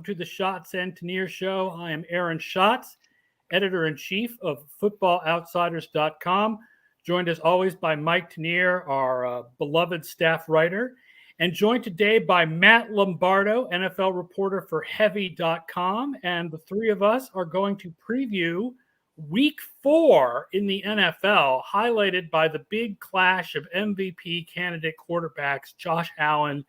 to the Schatz Tanier Show. I am Aaron Schatz, editor-in-chief of FootballOutsiders.com, joined as always by Mike Tanier, our beloved staff writer, and joined today by Matt Lombardo, NFL reporter for Heavy.com. And the three of us are going to preview Week 4 in the NFL, highlighted by the big clash of MVP candidate quarterbacks Josh Allen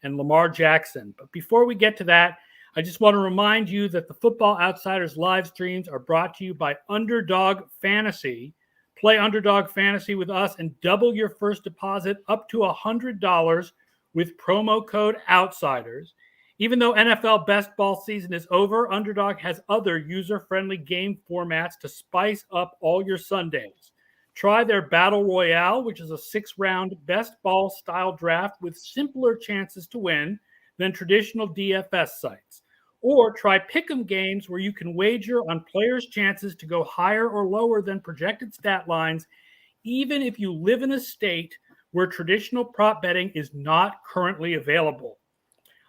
and Lamar Jackson. But before we get to that, I just want to remind you that the Football Outsiders live streams are brought to you by Underdog Fantasy. Play Underdog Fantasy with us and double your first deposit up to $100 with promo code OUTSIDERS. Even though NFL best ball season is over, Underdog has other user-friendly game formats to spice up all your Sundays. Try their Battle Royale, which is a 6-round best ball style draft with simpler chances to win than traditional DFS sites. Or try Pick'em games where you can wager on players' chances to go higher or lower than projected stat lines, even if you live in a state where traditional prop betting is not currently available.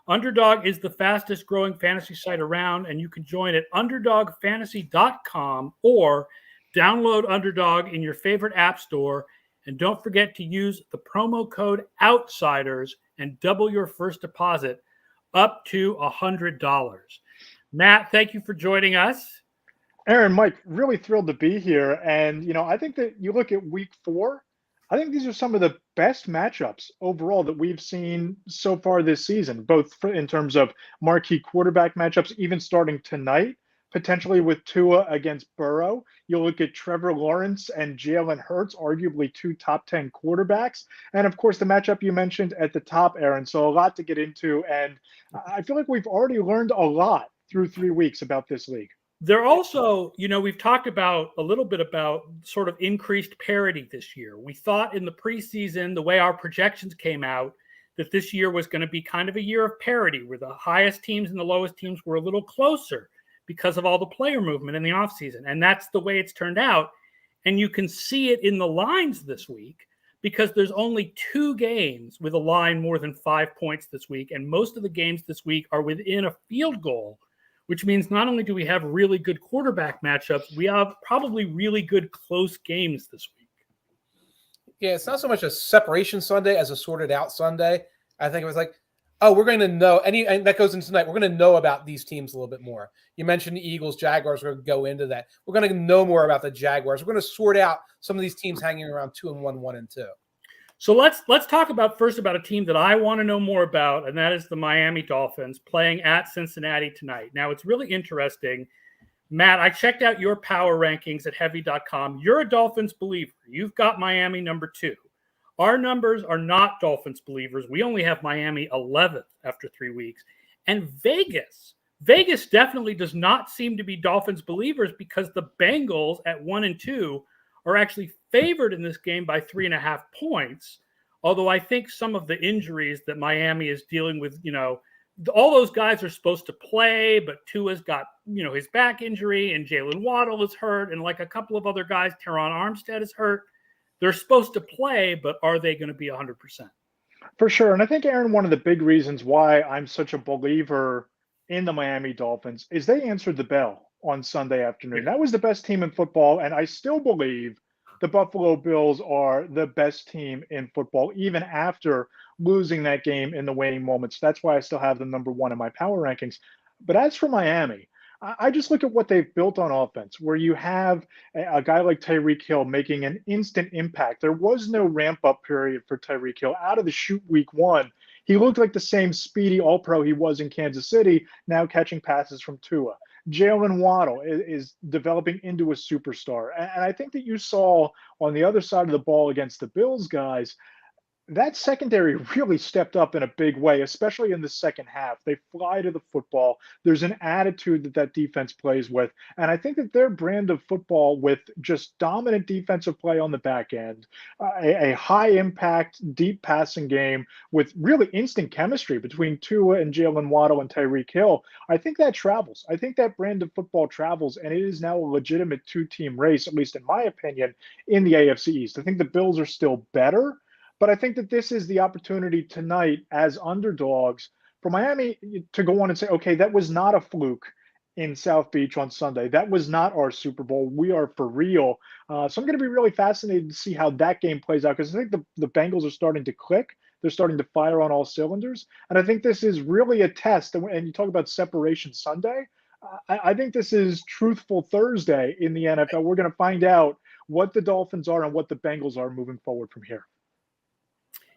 Underdog is the fastest growing fantasy site around, and you can join at underdogfantasy.com or download Underdog in your favorite app store. And don't forget to use the promo code OUTSIDERS and double your first deposit up to $100. Matt, thank you for joining us. Aaron, Mike, really thrilled to be here. And, I think that you look at week 4, I think these are some of the best matchups overall that we've seen so far this season, both in terms of marquee quarterback matchups, even starting tonight, potentially with Tua against Burrow. You'll look at Trevor Lawrence and Jalen Hurts, arguably 2 top 10 quarterbacks. And of course, the matchup you mentioned at the top, Aaron. So a lot to get into. And I feel like we've already learned a lot through 3 weeks about this league. They're also, we've talked about a little bit about sort of increased parity this year. We thought in the preseason, the way our projections came out, that this year was going to be kind of a year of parity where the highest teams and the lowest teams were a little closer because of all the player movement in the offseason. And that's the way it's turned out. And you can see it in the lines this week because there's only 2 games with a line more than 5 points this week. And most of the games this week are within a field goal, which means not only do we have really good quarterback matchups, we have probably really good close games this week. Yeah, it's not so much a separation Sunday as a sorted out Sunday. I think it was like, we're going to know, and that goes into tonight, we're going to know about these teams a little bit more. You mentioned the Eagles, Jaguars, we're going to go into that. We're going to know more about the Jaguars. We're going to sort out some of these teams hanging around 2-1, 1-2. So let's talk first about a team that I want to know more about, and that is the Miami Dolphins playing at Cincinnati tonight. Now, it's really interesting. Matt, I checked out your power rankings at Heavy.com. You're a Dolphins believer. You've got Miami number 2. Our numbers are not Dolphins believers. We only have Miami 11th after 3 weeks. And Vegas definitely does not seem to be Dolphins believers because the Bengals at 1-2 are actually favored in this game by 3.5 points. Although I think some of the injuries that Miami is dealing with, all those guys are supposed to play, but Tua's got, his back injury and Jalen Waddle is hurt. And like a couple of other guys, Teron Armstead is hurt. They're supposed to play, but are they going to be 100%? For sure. And I think, Aaron, one of the big reasons why I'm such a believer in the Miami Dolphins is they answered the bell on Sunday afternoon. That was the best team in football, and I still believe the Buffalo Bills are the best team in football, even after losing that game in the waning moments. That's why I still have them number 1 in my power rankings. But as for Miami, I just look at what they've built on offense, where you have a guy like Tyreek Hill making an instant impact. There was no ramp-up period for Tyreek Hill. Out of the chute week 1, he looked like the same speedy all-pro he was in Kansas City, now catching passes from Tua. Jalen Waddle is developing into a superstar. And I think that you saw on the other side of the ball against the Bills guys, that secondary really stepped up in a big way, especially in the second half. They fly to the football. There's an attitude that defense plays with. And I think that their brand of football with just dominant defensive play on the back end, a high impact, deep passing game with really instant chemistry between Tua and Jalen Waddle and Tyreek Hill, I think that travels. I think that brand of football travels, and it is now a legitimate 2-team race, at least in my opinion, in the AFC East. I think the Bills are still better, but I think that this is the opportunity tonight as underdogs for Miami to go on and say, okay, that was not a fluke in South Beach on Sunday. That was not our Super Bowl. We are for real. So I'm going to be really fascinated to see how that game plays out, because I think the Bengals are starting to click. They're starting to fire on all cylinders. And I think this is really a test. And you talk about separation Sunday. I think this is truthful Thursday in the NFL. We're going to find out what the Dolphins are and what the Bengals are moving forward from here.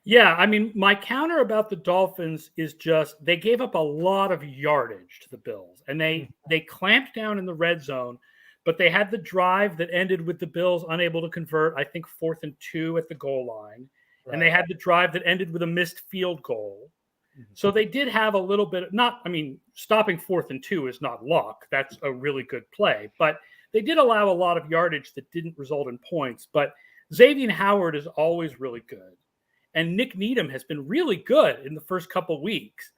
Yeah, I mean, my counter about the Dolphins is just they gave up a lot of yardage to the Bills, and they clamped down in the red zone, but they had the drive that ended with the Bills unable to convert, I think 4th and 2 at the goal line, and they had the drive that ended with a missed field goal. So they did have a little bit stopping 4th and 2 is not luck. That's a really good play, but they did allow a lot of yardage that didn't result in points. But Xavier Howard is always really good. And Nick Needham has been really good in the first couple weeks.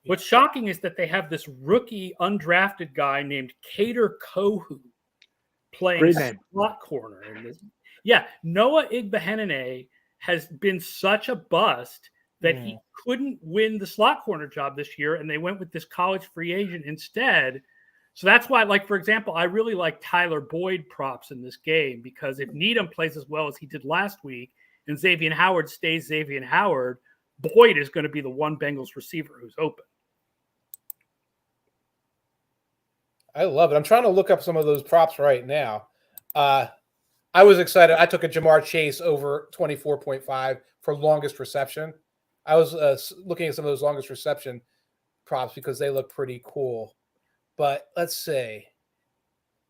What's shocking is that they have this rookie undrafted guy named Kader Kohu playing slot corner. Noah Igbehenene has been such a bust that he couldn't win the slot corner job this year, and they went with this college free agent instead. So that's why, like, for example, I really like Tyler Boyd props in this game, because if Needham plays as well as he did last week, and Xavier Howard stays Xavier Howard, Boyd is going to be the one Bengals receiver who's open. I love it. I'm trying to look up some of those props right now. I was excited. I took a Jamar Chase over 24.5 for longest reception. I was looking at some of those longest reception props because they look pretty cool. But let's see.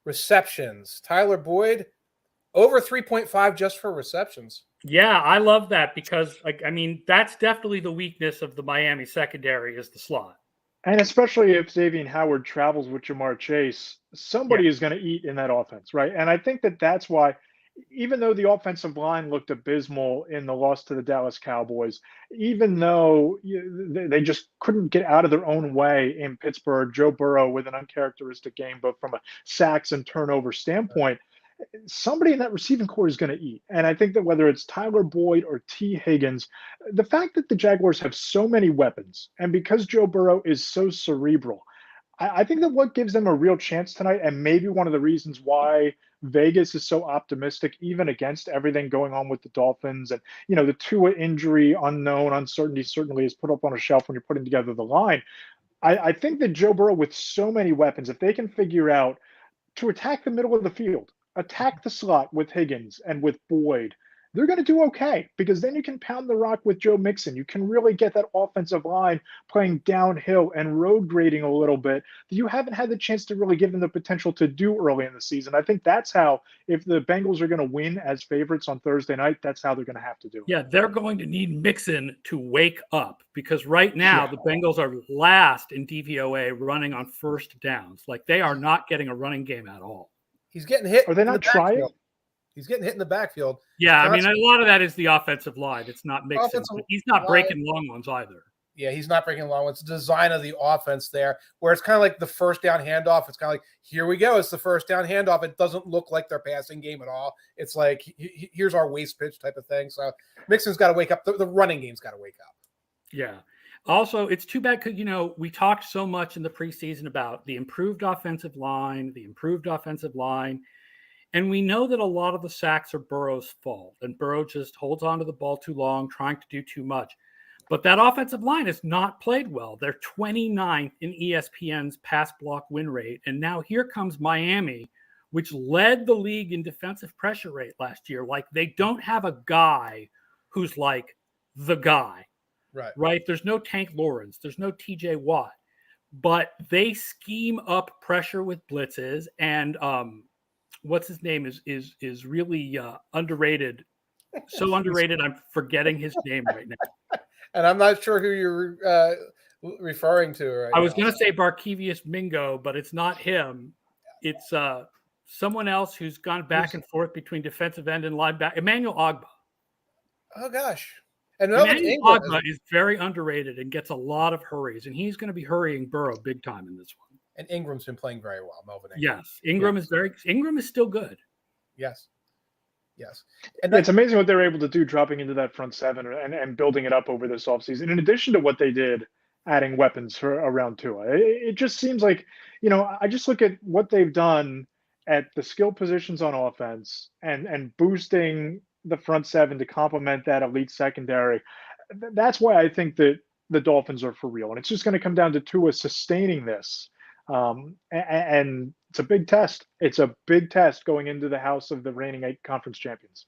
Receptions. Tyler Boyd, over 3.5 just for receptions. Yeah, I love that, because, that's definitely the weakness of the Miami secondary is the slot. And especially if Xavier Howard travels with Jamar Chase, somebody is going to eat in that offense, right? And I think that's why, even though the offensive line looked abysmal in the loss to the Dallas Cowboys, even though they just couldn't get out of their own way in Pittsburgh, Joe Burrow with an uncharacteristic game, but from a sacks and turnover standpoint, somebody in that receiving core is going to eat. And I think that whether it's Tyler Boyd or T. Higgins, the fact that the Jaguars have so many weapons, and because Joe Burrow is so cerebral, I think that what gives them a real chance tonight, and maybe one of the reasons why Vegas is so optimistic, even against everything going on with the Dolphins, and, the Tua injury, unknown, uncertainty certainly is put up on a shelf when you're putting together the line. I think that Joe Burrow, with so many weapons, if they can figure out to attack the middle of the field, attack the slot with Higgins and with Boyd, they're going to do okay, because then you can pound the rock with Joe Mixon. You can really get that offensive line playing downhill and road grading a little bit that you haven't had the chance to really give them the potential to do early in the season. I think that's how, if the Bengals are going to win as favorites on Thursday night, that's how they're going to have to do it. Yeah, they're going to need Mixon to wake up, because right now the Bengals are last in DVOA running on first downs. Like, they are not getting a running game at all. He's getting hit. Are they not trying? He's getting hit in the backfield. Yeah, a lot of that is the offensive line. It's not Mixon. He's not breaking long ones either. Yeah, he's not breaking long ones. It's the design of the offense there, where it's kind of like the first down handoff. It's kind of like, here we go. It's the first down handoff. It doesn't look like their passing game at all. It's like, here's our waist pitch type of thing. So Mixon's got to wake up. The running game's got to wake up. Yeah. Also, it's too bad because, we talked so much in the preseason about the improved offensive line. And we know that a lot of the sacks are Burrow's fault. And Burrow just holds on to the ball too long, trying to do too much. But that offensive line has not played well. They're 29th in ESPN's pass block win rate. And now here comes Miami, which led the league in defensive pressure rate last year. Like, they don't have a guy who's like the guy. Right? There's no Tank Lawrence. There's no TJ Watt. But they scheme up pressure with blitzes. And what's his name is really underrated. So underrated, I'm forgetting his name right now. And I'm not sure who you're referring to right now. I was going to say Barkevius Mingo, but it's not him. It's someone else who's gone back and forth between defensive end and linebacker. Emmanuel Ogbah. Oh, gosh. And Emmanuel Ogbah is very underrated and gets a lot of hurries, and he's going to be hurrying Burrow big time in this one. And Ingram's been playing very well, Melvin Ingram. Yes, Ingram is still good. Yes. And it's amazing what they're able to do dropping into that front seven and building it up over this offseason. In addition to what they did adding weapons for around Tua. It just seems like, I just look at what they've done at the skill positions on offense and boosting the front seven to complement that elite secondary. That's why I think that the Dolphins are for real. And it's just going to come down to Tua sustaining this. And it's a big test. It's a big test going into the house of the reigning 8 conference champions.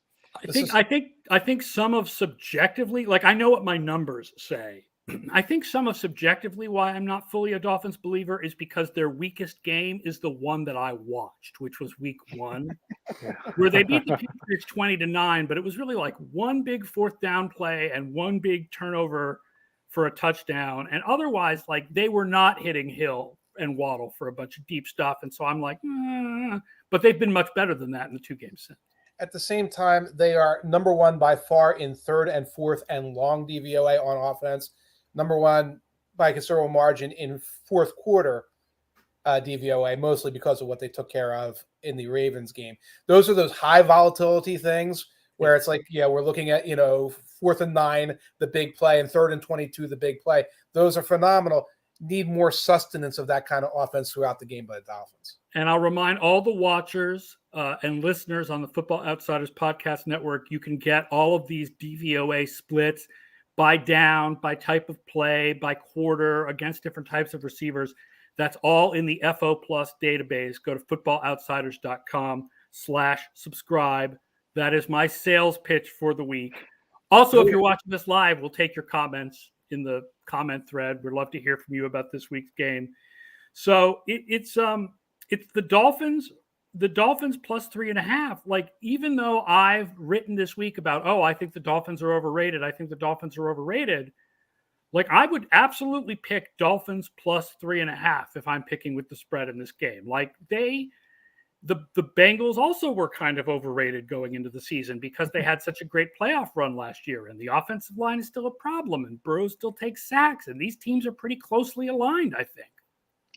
I think some of subjectively, like I know what my numbers say. I think some of subjectively why I'm not fully a Dolphins believer is because their weakest game is the one that I watched, which was week 1, where they beat the Patriots 20-9, but it was really like one big 4th down play and one big turnover for a touchdown. And otherwise, like they were not hitting Hill and Waddle for a bunch of deep stuff. And so I'm like, but they've been much better than that in the 2 games since. At the same time, they are number 1 by far in 3rd and 4th and long DVOA on offense. Number 1 by a considerable margin in 4th quarter DVOA, mostly because of what they took care of in the Ravens game. Those are those high volatility things where it's like, we're looking at, 4th and 9, the big play, and 3rd and 22, the big play. Those are phenomenal. Need more sustenance of that kind of offense throughout the game by the Dolphins. And I'll remind all the watchers and listeners on the Football Outsiders Podcast Network, you can get all of these DVOA splits by down, by type of play, by quarter, against different types of receivers. That's all in the FO Plus database. Go to footballoutsiders.com/subscribe. That is my sales pitch for the week. Also, if you're watching this live, we'll take your comments in the comment thread. We'd love to hear from you about this week's game. So it's the Dolphins plus 3.5. Like, even though I've written this week about, I think the Dolphins are overrated. Like, I would absolutely pick Dolphins plus 3.5 if I'm picking with the spread in this game. Like, the Bengals also were kind of overrated going into the season because they had such a great playoff run last year, and the offensive line is still a problem, and Burrow still takes sacks, and these teams are pretty closely aligned, I think.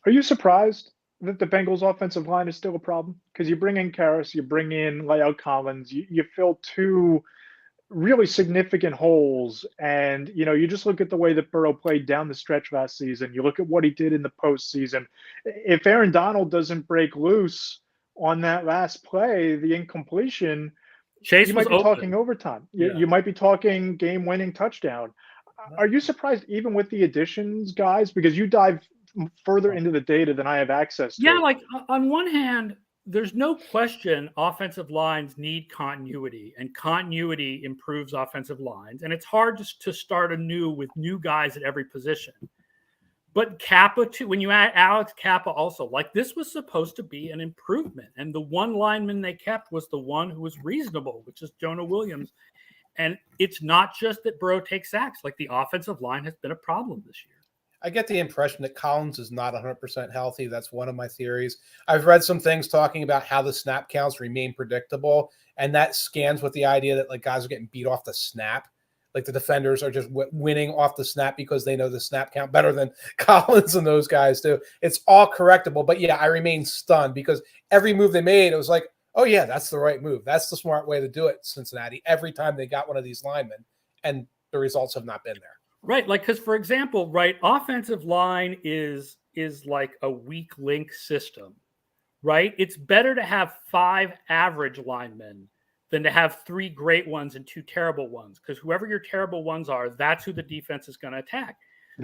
Are you surprised that the Bengals offensive line is still a problem? Because you bring in Karras, you bring in La'el Collins, you fill 2 really significant holes. And, you just look at the way that Burrow played down the stretch last season. You look at what he did in the postseason. If Aaron Donald doesn't break loose on that last play, the incompletion, Chase you might be talking overtime. You might be talking game-winning touchdown. Are you surprised even with the additions, guys? Because you dive further into the data than I have access to. Yeah, like on one hand, there's no question offensive lines need continuity, and continuity improves offensive lines. And it's hard to start anew with new guys at every position. But Kappa, too, when you add Alex Kappa also, like, this was supposed to be an improvement. And the one lineman they kept was the one who was reasonable, which is Jonah Williams. And it's not just that Burrow takes sacks. Like, the offensive line has been a problem this year. I get the impression that Collins is not 100% healthy. That's one of my theories. I've read some things talking about how the snap counts remain predictable, and that scans with the idea that, like, guys are getting beat off the snap. Like, the defenders are just winning off the snap because they know the snap count better than Collins and those guys do. It's all correctable. But, yeah, I remain stunned because every move they made, it was like, oh, yeah, that's the right move. That's the smart way to do it, Cincinnati, every time they got one of these linemen, and the results have not been there. Right, like, because, for example, right, offensive line is like a weak link system, right? It's better to have 5 average linemen than to have 3 great ones and 2 terrible ones, because whoever your terrible ones are, that's who the defense is going to attack.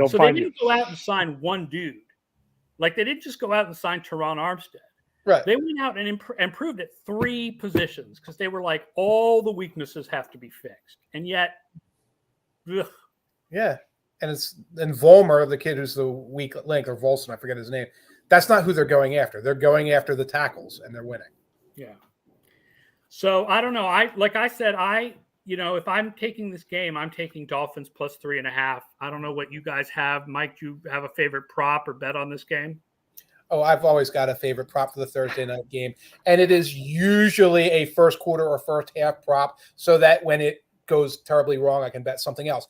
So they didn't go out and sign one dude. Like, they didn't just go out and sign Teron Armstead. Right. They went out and improved at 3 positions because they were like, all the weaknesses have to be fixed. And yet, ugh. Yeah. And Volmer, the kid who's the weak link, or Volson, I forget his name. That's not who they're going after. They're going after the tackles, and they're winning. Yeah. So I don't know. If I'm taking this game, I'm taking Dolphins plus 3.5. I don't know what you guys have. Mike, do you have a favorite prop or bet on this game? Oh, I've always got a favorite prop for the Thursday night game. And it is usually a first quarter or first half prop, so that when it goes terribly wrong, I can bet something else.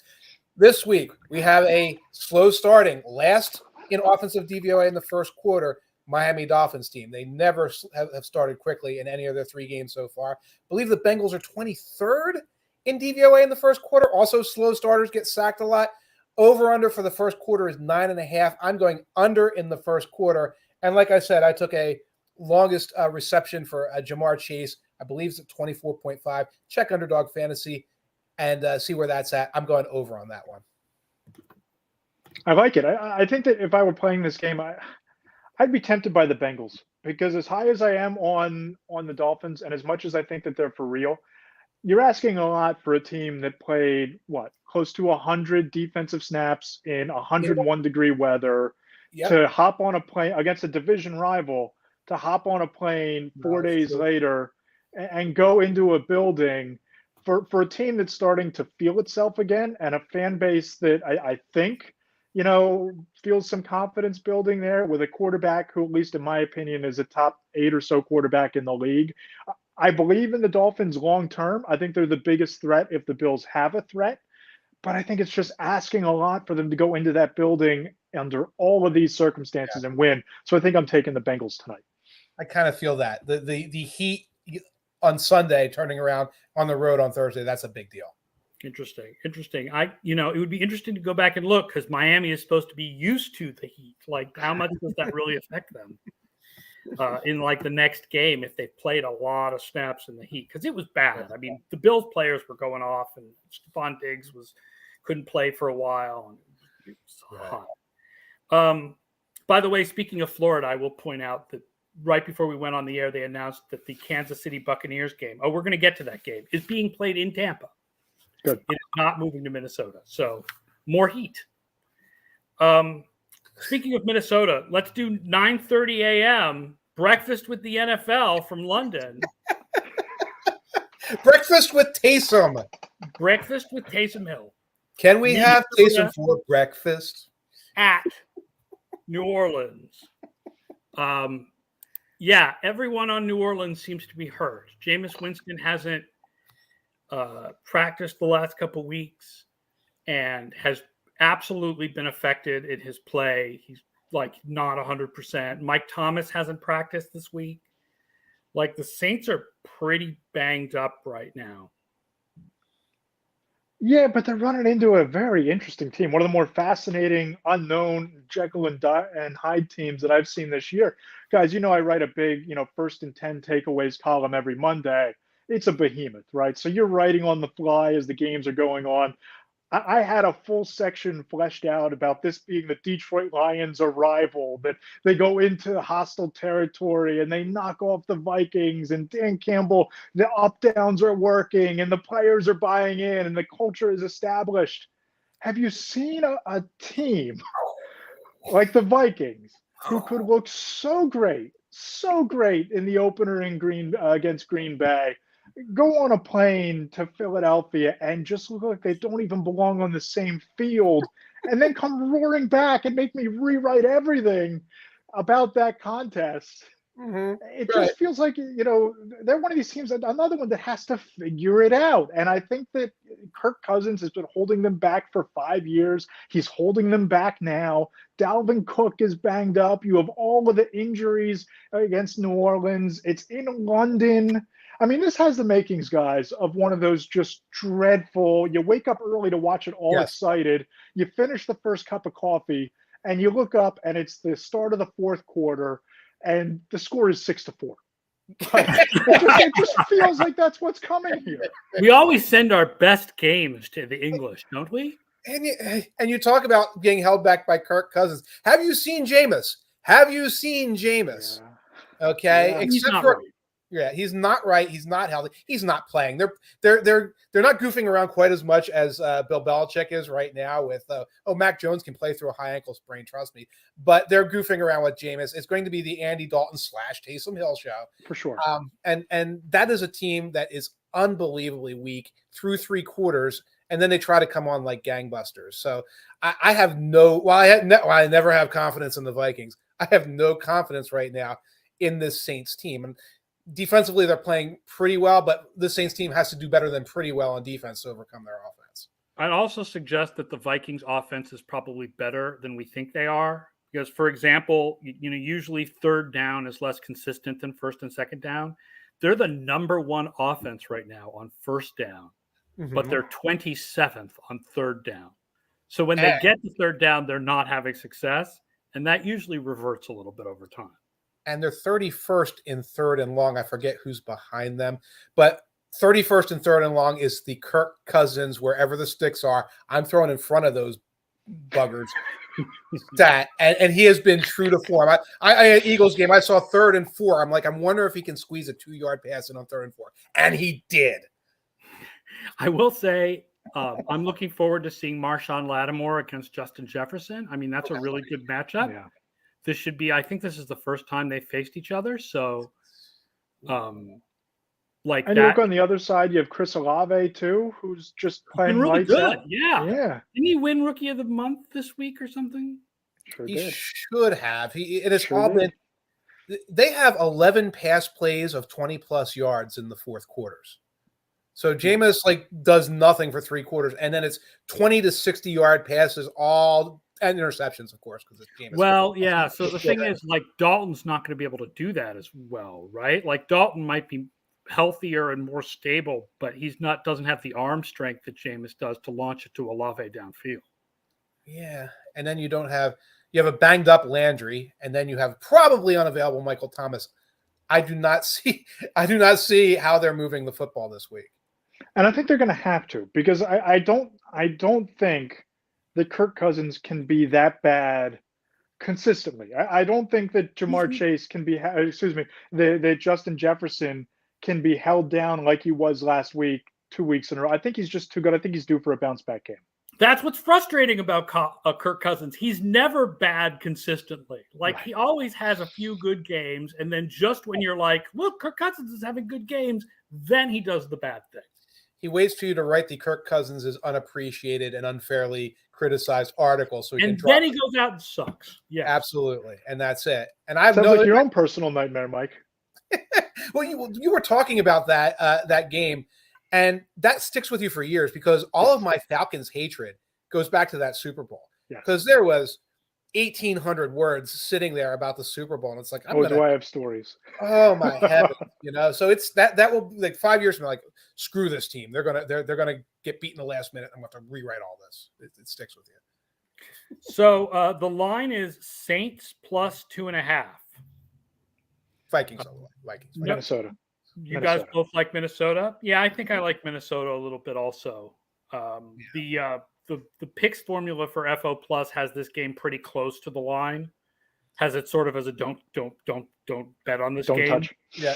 This week, we have a slow starting, last in offensive DVOA in the first quarter, Miami Dolphins team. They never have started quickly in any of their 3 games so far. I believe the Bengals are 23rd in DVOA in the first quarter. Also, slow starters get sacked a lot. Over under for the first quarter is 9.5. I'm going under in the first quarter. And like I said, I took a longest reception for Jamar Chase. I believe it's at 24.5. Check Underdog Fantasy and see where that's at. I'm going over on that one. I like it. I think that if I were playing this game, I'd be tempted by the Bengals because as high as I am on the Dolphins and as much as I think that they're for real, you're asking a lot for a team that played close to 100 defensive snaps in 101-degree weather to hop on a plane against a division rival, to hop on a plane 4 days later and go into a building for a team that's starting to feel itself again and a fan base that I think feels some confidence building there with a quarterback who, at least in my opinion, is a top 8 or so quarterback in the league. I believe in the Dolphins long term. I think they're the biggest threat if the Bills have a threat. But I think it's just asking a lot for them to go into that building under all of these circumstances and win. So I think I'm taking the Bengals tonight. I kind of feel that. The Heat on Sunday turning around on the road on Thursday, that's a big deal. Interesting. It would be interesting to go back and look because Miami is supposed to be used to the heat. Like, how much does that really affect them in the next game if they played a lot of snaps in the heat? Because it was bad. I mean, the Bills players were going off, and Stephon Diggs couldn't play for a while, and it was hot. By the way, speaking of Florida, I will point out that right before we went on the air, they announced that the Kansas City Buccaneers game, we're going to get to that game, is being played in Tampa. Good. It is not moving to Minnesota. So more heat. Speaking of Minnesota, let's do 9:30 a.m. breakfast with the NFL from London. Breakfast with Taysom. Breakfast with Taysom Hill. Can we have Taysom for breakfast? At New Orleans. Everyone on New Orleans seems to be hurt. Jameis Winston hasn't practiced the last couple weeks and has absolutely been affected in his play. He's not 100%. Mike Thomas hasn't practiced this week. The Saints are pretty banged up right now. Yeah, but they're running into a very interesting team. One of the more fascinating, unknown Jekyll and Hyde teams that I've seen this year. Guys, I write a big, 1st and 10 takeaways column every Monday. It's a behemoth, right? So you're writing on the fly as the games are going on. I had a full section fleshed out about this being the Detroit Lions' rival, that they go into hostile territory and they knock off the Vikings, and Dan Campbell, the up-downs are working and the players are buying in and the culture is established. Have you seen a team like the Vikings who could look so great in the opener against Green Bay, go on a plane to Philadelphia and just look like they don't even belong on the same field, and then come roaring back and make me rewrite everything about that contest? It just feels like, they're one of these teams, another one that has to figure it out. And I think that Kirk Cousins has been holding them back for 5 years. He's holding them back now. Dalvin Cook is banged up. You have all of the injuries against New Orleans. It's in London. I mean, this has the makings, guys, of one of those just dreadful, you wake up early to watch it all excited. You finish the first cup of coffee and you look up and it's the start of the fourth quarter and the score is 6-4. It just feels like that's what's coming here. We always send our best games to the English, don't we? And you talk about being held back by Kirk Cousins. Have you seen Jameis? Yeah. Okay. Yeah, Except for right. Yeah, he's not right. He's not healthy. He's not playing. They're not goofing around quite as much as Bill Belichick is right now with Mac Jones can play through a high ankle sprain, trust me. But they're goofing around with Jameis. It's going to be the Andy Dalton / Taysom Hill show. For sure. And that is a team that is unbelievably weak through 3 quarters, and then they try to come on like gangbusters. So I have I never have confidence in the Vikings. I have no confidence right now in this Saints team. And defensively, they're playing pretty well, but the Saints team has to do better than pretty well on defense to overcome their offense. I'd also suggest that the Vikings offense is probably better than we think they are. Because, for example, usually third down is less consistent than first and second down. They're the number 1 offense right now on first down, but they're 27th on third down. So when they get to third down, they're not having success, and that usually reverts a little bit over time. And they're 31st in third and long. I forget who's behind them, but 31st and third and long is the Kirk Cousins, wherever the sticks are, I'm throwing in front of those buggers. And he has been true to form. I Eagles game, I saw 3rd and 4. I'm like, I'm wondering if he can squeeze a 2-yard pass in on 3rd and 4. And he did. I will say, I'm looking forward to seeing Marshawn Lattimore against Justin Jefferson. I mean, that's a really good matchup. Yeah. This should be, I think this is the first time they faced each other. So, like and that. You look on the other side, you have Chris Olave too, who's just playing really lights good. out. Yeah. Yeah. Didn't he win Rookie of the Month this week or something? Sure He did. should have. It has Sure all did. been. They have 11 pass plays of 20+ yards in the fourth quarters. So Jameis does nothing for 3 quarters, and then it's 20 to 60-yard passes, all and interceptions, of course, because it's Jameis. Well, yeah. So the thing is, Dalton's not going to be able to do that as well, right? Like Dalton might be healthier and more stable, but doesn't have the arm strength that Jameis does to launch it to Olave downfield. Yeah, and then you have a banged up Landry, and then you have probably unavailable Michael Thomas. I do not see how they're moving the football this week. And I think they're going to have to, because I don't think that Kirk Cousins can be that bad consistently. I don't think that Jamar Chase can be, that Justin Jefferson can be held down like he was last week, 2 weeks in a row. I think he's just too good. I think he's due for a bounce back game. That's what's frustrating about Kirk Cousins. He's never bad consistently. He always has a few good games, and then just when you're like, look, Kirk Cousins is having good games, then he does the bad thing. He waits for you to write the Kirk Cousins is unappreciated and unfairly criticized article, so he can drop. And then he goes out and sucks. Yeah, absolutely, and that's it. And I've sounds like your own personal nightmare, Mike. Well, you were talking about that game, and that sticks with you for years, because all of my Falcons hatred goes back to that Super Bowl. Because there was 1,800 words sitting there about the Super Bowl, and it's like, do I have stories? Oh my heavens, So it's that will 5 years from now, screw this team. They're gonna get beaten the last minute. I'm going to have to rewrite all this. It sticks with you. So the line is Saints plus 2.5. Vikings. Minnesota. You guys both like Minnesota? Yeah, I think I like Minnesota a little bit also. The picks formula for FO Plus has this game pretty close to the line. Has it sort of as a don't bet on this game. Don't touch. Yeah.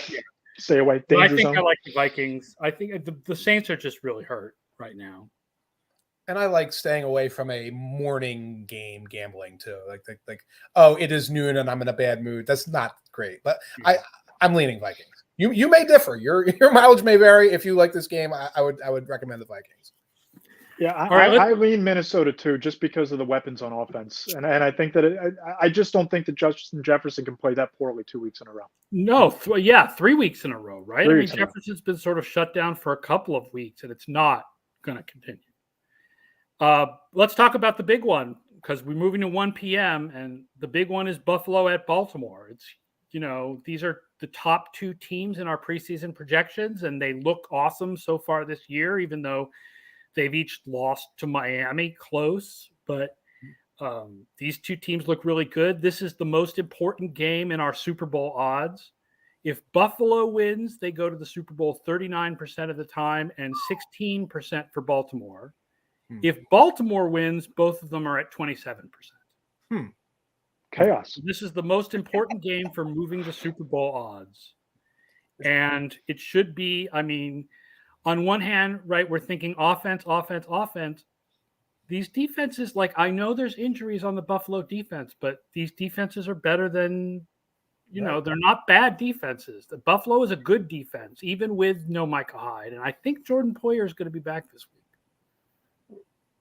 Stay away. Danger I think zone. I like the Vikings. I think the Saints are just really hurt right now. And I like staying away from a morning game gambling too. Oh, it is noon and I'm in a bad mood. That's not great. But I'm leaning Vikings. You may differ. Your mileage may vary. If you like this game, I would recommend the Vikings. Yeah, I lean Minnesota too, just because of the weapons on offense, and I think that I just don't think that Justin Jefferson can play that poorly 2 weeks in a row. No, 3 weeks in a row, right? Jefferson's been sort of shut down for a couple of weeks, and it's not going to continue. Let's talk about the big one, because we're moving to 1 p.m. and the big one is Buffalo at Baltimore. It's these are the top 2 teams in our preseason projections, and they look awesome so far this year, even though they've each lost to Miami close, but these 2 teams look really good. This is the most important game in our Super Bowl odds. If Buffalo wins, they go to the Super Bowl 39% of the time and 16% for Baltimore. If Baltimore wins, both of them are at 27%. Chaos. So this is the most important game for moving the Super Bowl odds. And it should be, on one hand, right, we're thinking offense. These defenses, I know there's injuries on the Buffalo defense, but these defenses are better than, they're not bad defenses. The Buffalo is a good defense, even with no Micah Hyde. And I think Jordan Poyer is going to be back this week.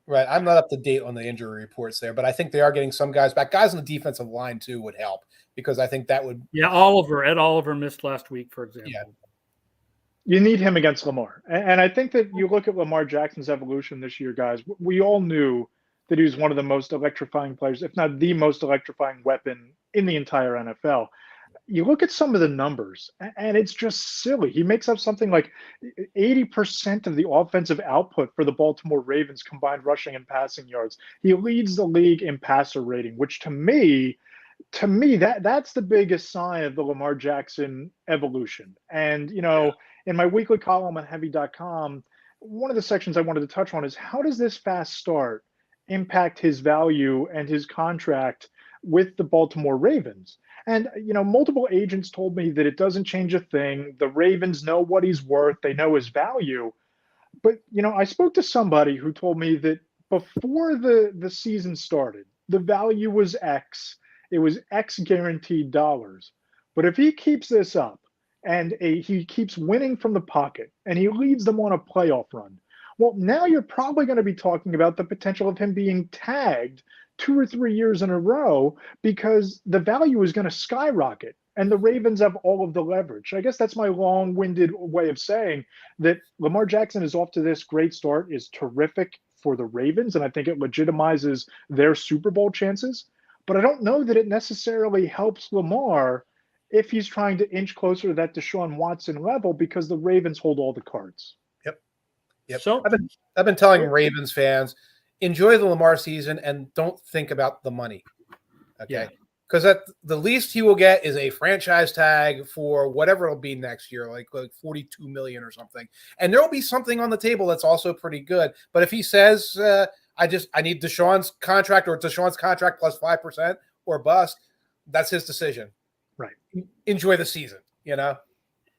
Right. I'm not up to date on the injury reports there, but I think they are getting some guys back. Guys on the defensive line, too, would help, because I think that would. Yeah, Ed Oliver missed last week, for example. Yeah. You need him against Lamar. And I think that you look at Lamar Jackson's evolution this year, guys. We all knew that he was one of the most electrifying players, if not the most electrifying weapon in the entire NFL. you look at some of the numbers, and it's just silly. He makes up something like 80% of the offensive output for the Baltimore Ravens combined rushing and passing yards. He leads the league in passer rating, which to me that's the biggest sign of the Lamar Jackson evolution. And in my weekly column on heavy.com, one of the sections I wanted to touch on is how does this fast start impact his value and his contract with the Baltimore Ravens? And multiple agents told me that it doesn't change a thing. The Ravens know what he's worth, they know his value. But I spoke to somebody who told me that before the season started, the value was X. It was X guaranteed dollars. But if he keeps this up and he keeps winning from the pocket and he leads them on a playoff run, well, now you're probably going to be talking about the potential of him being tagged 2 or 3 years in a row because the value is going to skyrocket and the Ravens have all of the leverage. I guess that's my long-winded way of saying that Lamar Jackson is off to this great start, is terrific for the Ravens, and I think it legitimizes their Super Bowl chances. But I don't know that it necessarily helps Lamar if he's trying to inch closer to that Deshaun Watson level because the Ravens hold all the cards. Yep. So I've been telling Ravens fans, enjoy the Lamar season and don't think about the money. Okay. Because at the least he will get is a franchise tag for whatever it'll be next year, like 42 million or something. And there will be something on the table that's also pretty good. But if he says, I need Deshaun's contract or Deshaun's contract plus 5% or bust, that's his decision. Right. Enjoy the season,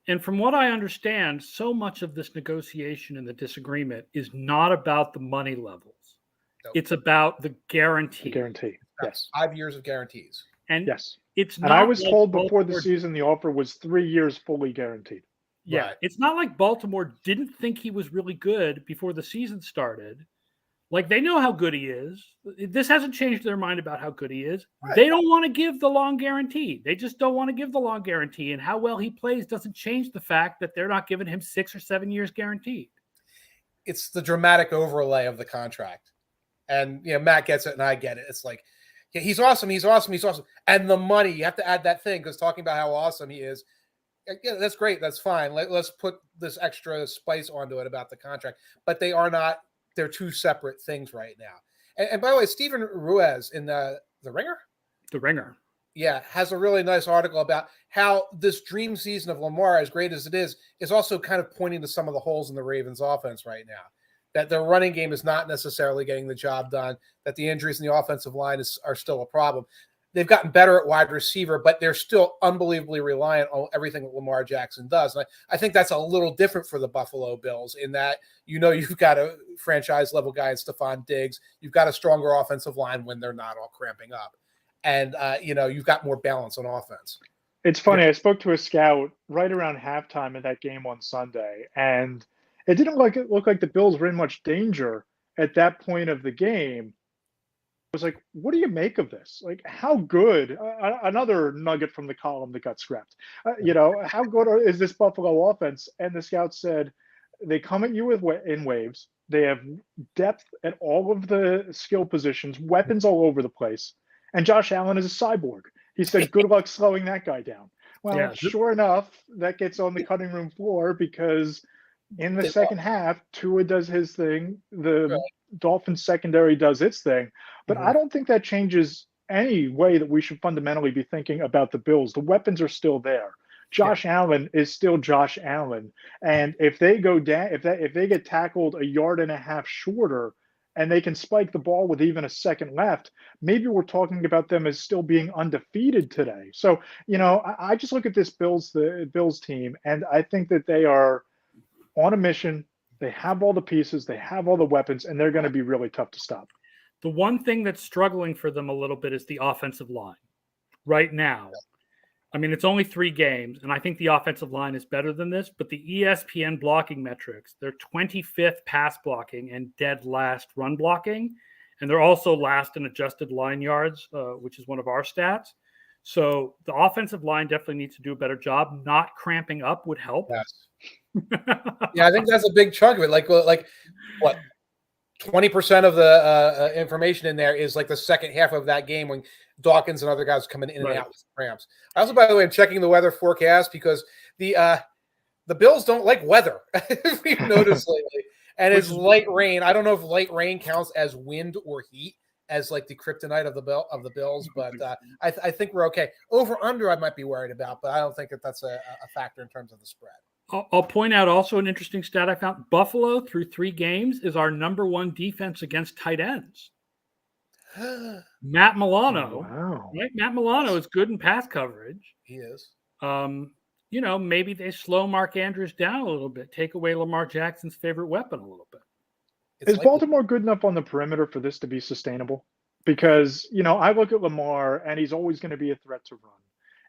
And from what I understand, so much of this negotiation and the disagreement is not about the money levels. Nope. It's about the guarantee. Yes. 5 years of guarantees. And yes. It's and not I was like told before Baltimore, the season the offer was 3 years fully guaranteed. Yeah. Right. It's not like Baltimore didn't think he was really good before the season started. Like, they know how good he is. This hasn't changed their mind about how good he is. Right. They don't want to give the long guarantee. They just don't want to give the long guarantee. And how well he plays doesn't change the fact that they're not giving him 6 or 7 years guaranteed. It's the dramatic overlay of the contract. And, Matt gets it and I get it. It's like, yeah, he's awesome. And the money, you have to add that thing because talking about how awesome he is, yeah, that's great. That's fine. Let's put this extra spice onto it about the contract. But they are not. They're two separate things right now. And by the way, Stephen Ruiz in the Ringer? The Ringer. Yeah, has a really nice article about how this dream season of Lamar, as great as it is also kind of pointing to some of the holes in the Ravens offense right now. That their running game is not necessarily getting the job done, that the injuries in the offensive line are still a problem. They've gotten better at wide receiver, but they're still unbelievably reliant on everything that Lamar Jackson does. And I think that's a little different for the Buffalo Bills in that, you've got a franchise level guy in Stephon Diggs. You've got a stronger offensive line when they're not all cramping up. And, you've got more balance on offense. It's funny. Yeah. I spoke to a scout right around halftime of that game on Sunday, and it didn't look like the Bills were in much danger at that point of the game. I was like, what do you make of this? Like, how good, another nugget from the column that got scrapped, how good is this Buffalo offense? And the scout said, they come at you in waves. They have depth at all of the skill positions, weapons all over the place. And Josh Allen is a cyborg. He said, good luck slowing that guy down. Well, yeah. Sure enough, that gets on the cutting room floor because in the second half, Tua does his thing. The Dolphins secondary does its thing. But I don't think that changes any way that we should fundamentally be thinking about the Bills. The weapons are still there. Josh Allen is still Josh Allen. And if they go down, if they get tackled 1.5 yards shorter and they can spike the ball with even a second left, maybe we're talking about them as still being undefeated today. So, I just look at this the Bills team, and I think that they are on a mission. They have all the pieces, they have all the weapons, and they're going to be really tough to stop. The one thing that's struggling for them a little bit is the offensive line right now. I mean, it's only 3 games, and I think the offensive line is better than this, but the ESPN blocking metrics, they're 25th pass blocking and dead last run blocking, and they're also last in adjusted line yards, which is one of our stats. So the offensive line definitely needs to do a better job. Not cramping up would help. Yes. Yeah, I think that's a big chunk of it. Like what? 20% of the information in there is like the second half of that game when Dawkins and other guys coming in and out with cramps. I also, by the way, I'm checking the weather forecast because the Bills don't like weather. If we've noticed lately, and it's light rain. I don't know if light rain counts as wind or heat, as like the kryptonite of the Bills, but I think we're okay. Over under, I might be worried about, but I don't think that's a factor in terms of the spread. I'll point out also an interesting stat I found. Buffalo through 3 games is our number 1 defense against tight ends. Matt Milano, right? Matt Milano is good in pass coverage. He is. Maybe they slow Mark Andrews down a little bit, take away Lamar Jackson's favorite weapon a little bit. Is Baltimore good enough on the perimeter for this to be sustainable? Because, I look at Lamar and he's always going to be a threat to run.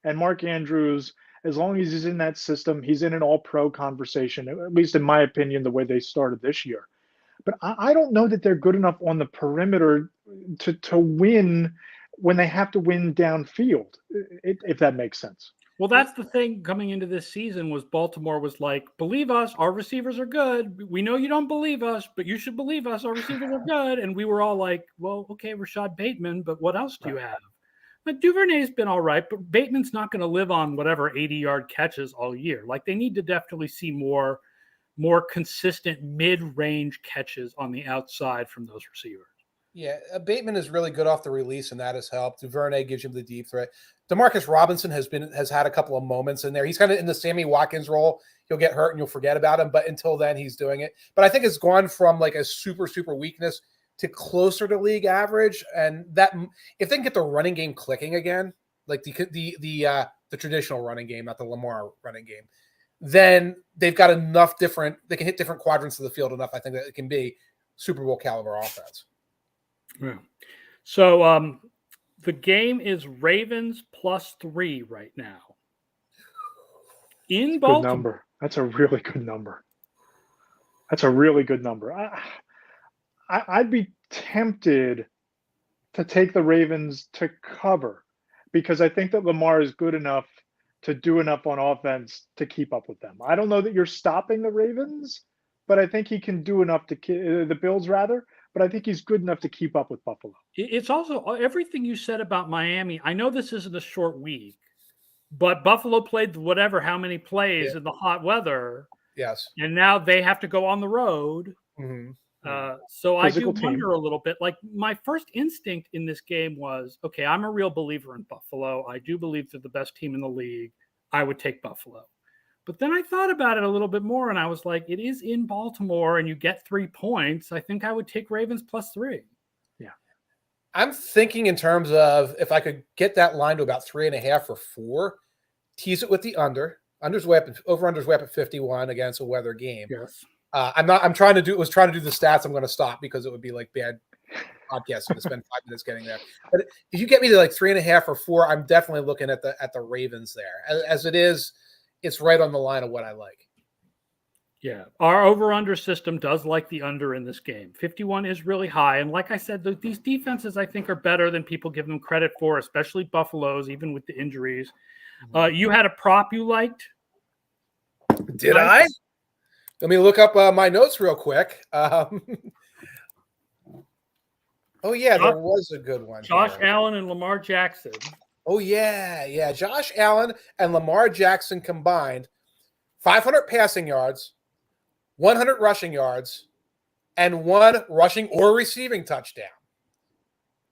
And Mark Andrews, as long as he's in that system, he's in an all-pro conversation, at least in my opinion, the way they started this year. But I don't know that they're good enough on the perimeter to win when they have to win downfield, if that makes sense. Well, that's the thing coming into this season was Baltimore was like, believe us, our receivers are good. We know you don't believe us, but you should believe us. Our receivers are good. And we were all like, well, okay, Rashad Bateman, but what else do you have? But Duvernay's been all right, but Bateman's not going to live on whatever 80-yard catches all year. Like they need to definitely see more consistent mid-range catches on the outside from those receivers. Yeah, Bateman is really good off the release, and that has helped. Duvernay gives him the deep threat. Demarcus Robinson has had a couple of moments in there. He's kind of in the Sammy Watkins role. He'll get hurt and you'll forget about him, but until then, he's doing it. But I think it's gone from like a super, super weakness to closer to league average. And that if they can get the running game clicking again, like the traditional running game, not the Lamar running game, then they've got enough different. They can hit different quadrants of the field enough. I think that it can be Super Bowl caliber offense. Yeah. So the game is Ravens +3 right now. In Baltimore. Good number. That's a really good number. That's a really good number. I'd be tempted to take the Ravens to cover because I think that Lamar is good enough to do enough on offense to keep up with them. I don't know that you're stopping the Ravens, but I think he can do enough to the Bills rather. But I think he's good enough to keep up with Buffalo. It's also everything you said about Miami. I know this isn't a short week, but Buffalo played how many plays in the hot weather. Yes. And now they have to go on the road. Mm-hmm. So I do wonder a little bit. Like my first instinct in this game was, okay, I'm a real believer in Buffalo. I do believe they're the best team in the league. I would take Buffalo. But then I thought about it a little bit more, and I was like, it is in Baltimore, and you get 3 points. I think I would take Ravens +3. Yeah. I'm thinking in terms of if I could get that line to about 3.5 or 4, tease it with the under. Under's way up, over-under's way up at 51 against a weather game. Yes. Was trying to do the stats. I'm going to stop because it would be like bad podcasting to spend 5 minutes getting there. But if you get me to like 3.5 or 4, I'm definitely looking at the Ravens there. As it is, it's right on the line of what I like. Yeah. Our over-under system does like the under in this game. 51 is really high. And like I said, these defenses, I think, are better than people give them credit for, especially Buffalo's, even with the injuries. You had a prop you liked? Did I? Let me look up my notes real quick. Oh, yeah, there was a good one. Josh Allen and Lamar Jackson. Oh, yeah. Josh Allen and Lamar Jackson combined 500 passing yards, 100 rushing yards, and 1 rushing or receiving touchdown.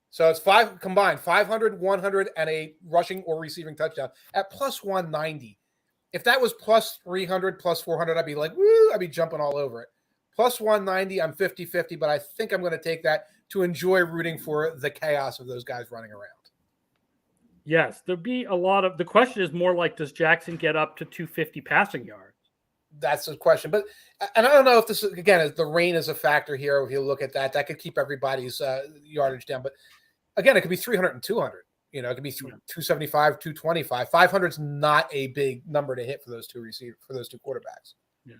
So it's 5 combined, 500, 100, and a rushing or receiving touchdown at +190. If that was +300, +400, I'd be like, woo, I'd be jumping all over it. +190, I'm 50-50, but I think I'm going to take that to enjoy rooting for the chaos of those guys running around. Yes, there'd be a lot of – the question is more like, does Jackson get up to 250 passing yards? That's the question. And I don't know if this, again, the rain is a factor here. If you look at that, that could keep everybody's yardage down. But, again, it could be 300 and 200. You know, it could be 275, 225. 500 is not a big number to hit for those two quarterbacks. Yeah.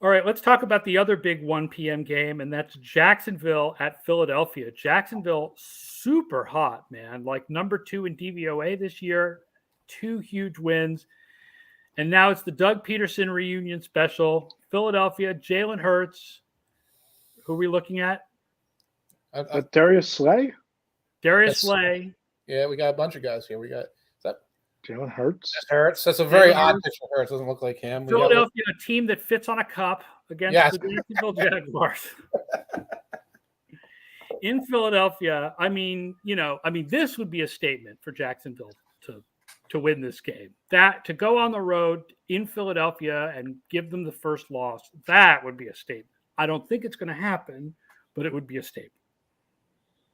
All right, let's talk about the other big 1 p.m. game, and that's Jacksonville at Philadelphia. Jacksonville, super hot, man. Like number 2 in DVOA this year, 2 huge wins. And now it's the Doug Peterson reunion special. Philadelphia, Jalen Hurts, Who are we looking at? Darius Slay? Darius Slay. Yeah, we got a bunch of guys here. We got Jalen Hurts. Hurts. That's a very Jalen odd Hurts. picture. Hurts doesn't look like him. Philadelphia, a team that fits on a cup against the Jacksonville Jaguars. In Philadelphia, this would be a statement for Jacksonville to win this game. That to go on the road in Philadelphia and give them the first loss, that would be a statement. I don't think it's going to happen, but it would be a statement.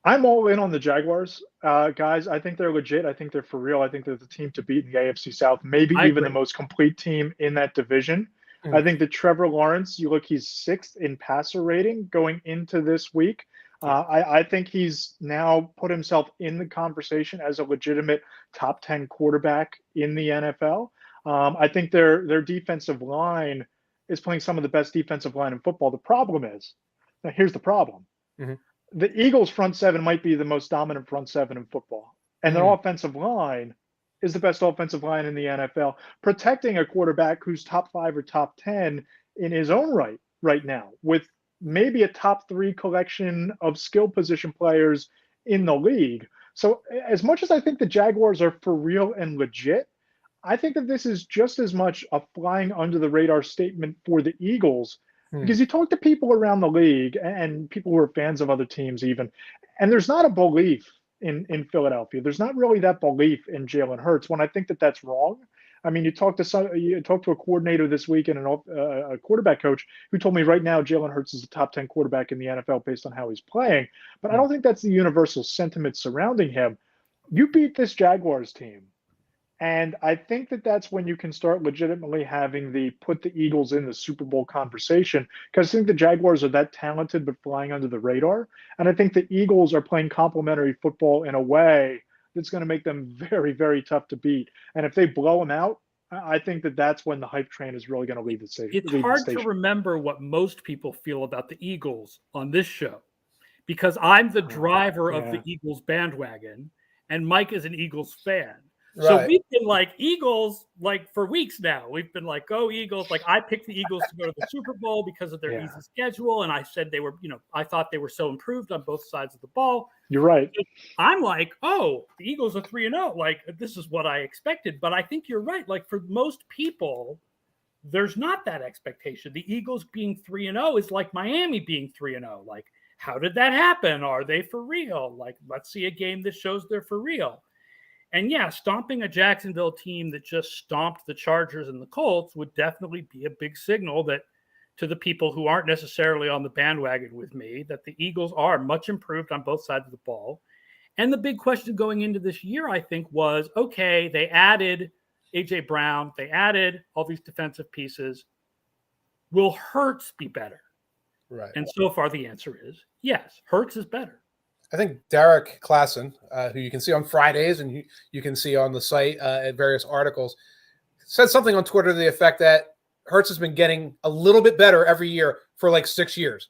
I'm all in on the Jaguars, guys. I think they're legit. I think they're for real. I think they're the team to beat in the AFC South, maybe even the most complete team in that division. I think that Trevor Lawrence, he's 6th in passer rating going into this week. I think he's now put himself in the conversation as a legitimate top 10 quarterback in the NFL. I think their defensive line is playing some of the best defensive line in football. The problem is, now here's the problem. Mm-hmm. The Eagles' front seven might be the most dominant front seven in football. And their offensive line is the best offensive line in the NFL, protecting a quarterback who's top 5 or top 10 in his own right now, with maybe a top 3 collection of skill position players in the league. So as much as I think the Jaguars are for real and legit, I think that this is just as much a flying under the radar statement for the Eagles. Because you talk to people around the league and people who are fans of other teams even, and there's not a belief in Philadelphia. There's not really that belief in Jalen Hurts when I think that that's wrong. I mean, you talk to a coordinator this week and a quarterback coach who told me right now Jalen Hurts is the top 10 quarterback in the NFL based on how he's playing. But I don't think that's the universal sentiment surrounding him. You beat this Jaguars team. And I think that that's when you can start legitimately having the put the Eagles in the Super Bowl conversation, because I think the Jaguars are that talented but flying under the radar. And I think the Eagles are playing complementary football in a way that's going to make them very, very tough to beat. And if they blow them out, I think that that's when the hype train is really going to leave the station. It's hard to remember what most people feel about the Eagles on this show, because I'm the driver of the Eagles bandwagon and Mike is an Eagles fan. Right. So we've been like Eagles for weeks now. We've been like, go Eagles. I picked the Eagles to go to the Super Bowl because of their easy schedule. And I said they were, I thought they were so improved on both sides of the ball. You're right. So I'm like, oh, the Eagles are 3-0. This is what I expected. But I think you're right. For most people, there's not that expectation. The Eagles being 3-0 is like Miami being 3-0. How did that happen? Are they for real? Let's see a game that shows they're for real. And stomping a Jacksonville team that just stomped the Chargers and the Colts would definitely be a big signal that to the people who aren't necessarily on the bandwagon with me, that the Eagles are much improved on both sides of the ball. And the big question going into this year, I think, was, okay, they added A.J. Brown. They added all these defensive pieces. Will Hurts be better? Right. And so far the answer is yes, Hurts is better. I think Derek Klassen, who you can see on Fridays and you can see on the site at various articles, said something on Twitter to the effect that Hurts has been getting a little bit better every year for 6 years.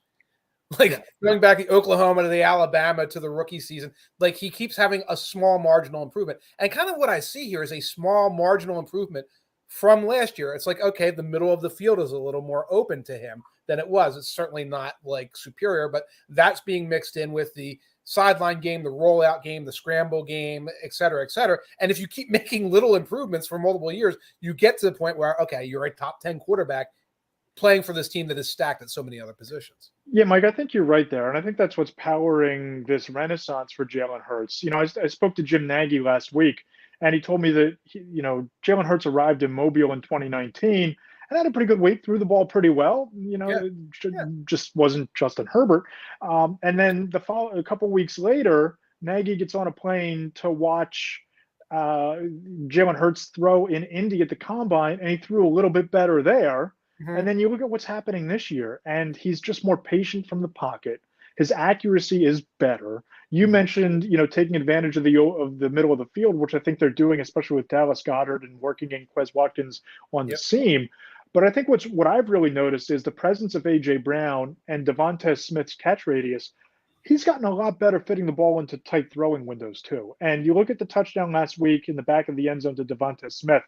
Going back to Oklahoma to the Alabama to the rookie season, he keeps having a small marginal improvement. And kind of what I see here is a small marginal improvement from last year. It's okay, the middle of the field is a little more open to him than it was. It's certainly not superior, but that's being mixed in with the sideline game, the rollout game, the scramble game, et cetera, et cetera. And if you keep making little improvements for multiple years, you get to the point where, okay, you're a top 10 quarterback playing for this team that is stacked at so many other positions. Yeah, Mike, I think you're right there. And I think that's what's powering this renaissance for Jalen Hurts. I spoke to Jim Nagy last week, and he told me that, Jalen Hurts arrived in Mobile in 2019 and had a pretty good weight, threw the ball pretty well. Just wasn't Justin Herbert. And then a couple weeks later, Nagy gets on a plane to watch Jalen Hurts throw in Indy at the Combine, and he threw a little bit better there. Mm-hmm. And then you look at what's happening this year, and he's just more patient from the pocket. His accuracy is better. You mentioned, taking advantage of the middle of the field, which I think they're doing, especially with Dallas Goedert and working in Quez Watkins on the seam. But I think what I've really noticed is the presence of A.J. Brown and Devontae Smith's catch radius. He's gotten a lot better fitting the ball into tight throwing windows too. And you look at the touchdown last week in the back of the end zone to Devontae Smith.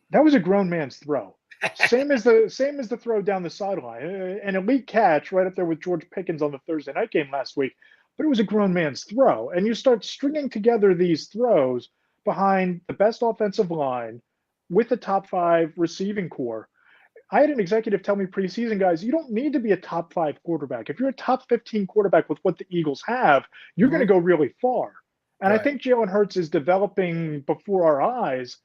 That was a grown man's throw. Same as the throw down the sideline. An elite catch right up there with George Pickens on the Thursday night game last week, but it was a grown man's throw. And you start stringing together these throws behind the best offensive line with the top 5 receiving core. I had an executive tell me preseason, guys, you don't need to be a top 5 quarterback. If you're a top 15 quarterback with what the Eagles have, you're going to go really far. And I think Jalen Hurts is developing before our eyes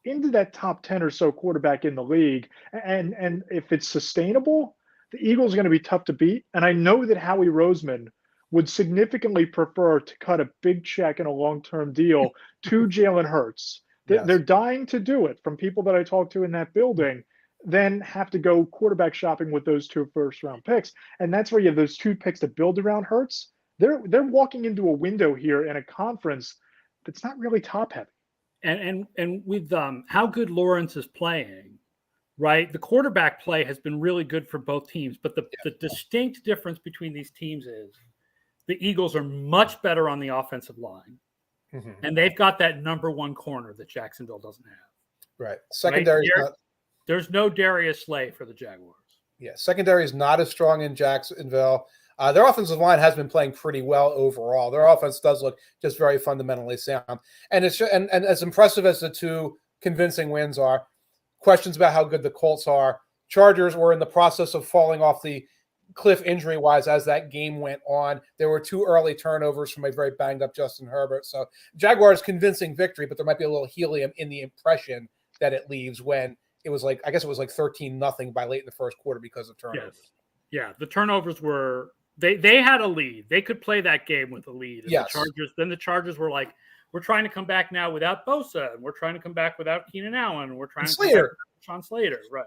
into that top 10 or so quarterback in the league. And if it's sustainable, the Eagles are going to be tough to beat. And I know that Howie Roseman would significantly prefer to cut a big check in a long-term deal to Jalen Hurts. Yes. They're dying to do it from people that I talked to in that building, then have to go quarterback shopping with those 2 first-round picks. And that's where you have those 2 picks to build around Hurts. They're walking into a window here in a conference that's not really top-heavy. And with how good Lawrence is playing, right? The quarterback play has been really good for both teams, but the distinct difference between these teams is the Eagles are much better on the offensive line, and they've got that number 1 corner that Jacksonville doesn't have. Right. Secondary is not. There's no Darius Slay for the Jaguars. Yeah, secondary is not as strong in Jacksonville. Their offensive line has been playing pretty well overall. Their offense does look just very fundamentally sound. And it's and as impressive as the 2 convincing wins are, questions about how good the Colts are. Chargers were in the process of falling off the cliff injury-wise as that game went on. There were 2 early turnovers from a very banged-up Justin Herbert. So Jaguars convincing victory, but there might be a little helium in the impression that it leaves when it was like, I guess it was like 13-0 by late in the first quarter because of turnovers. Yes. Yeah, the turnovers were they had a lead. They could play that game with a lead. And yes. The Chargers were like, we're trying to come back now without Bosa, and we're trying to come back without Keenan Allen, and we're trying to come back without Sean Slater, right?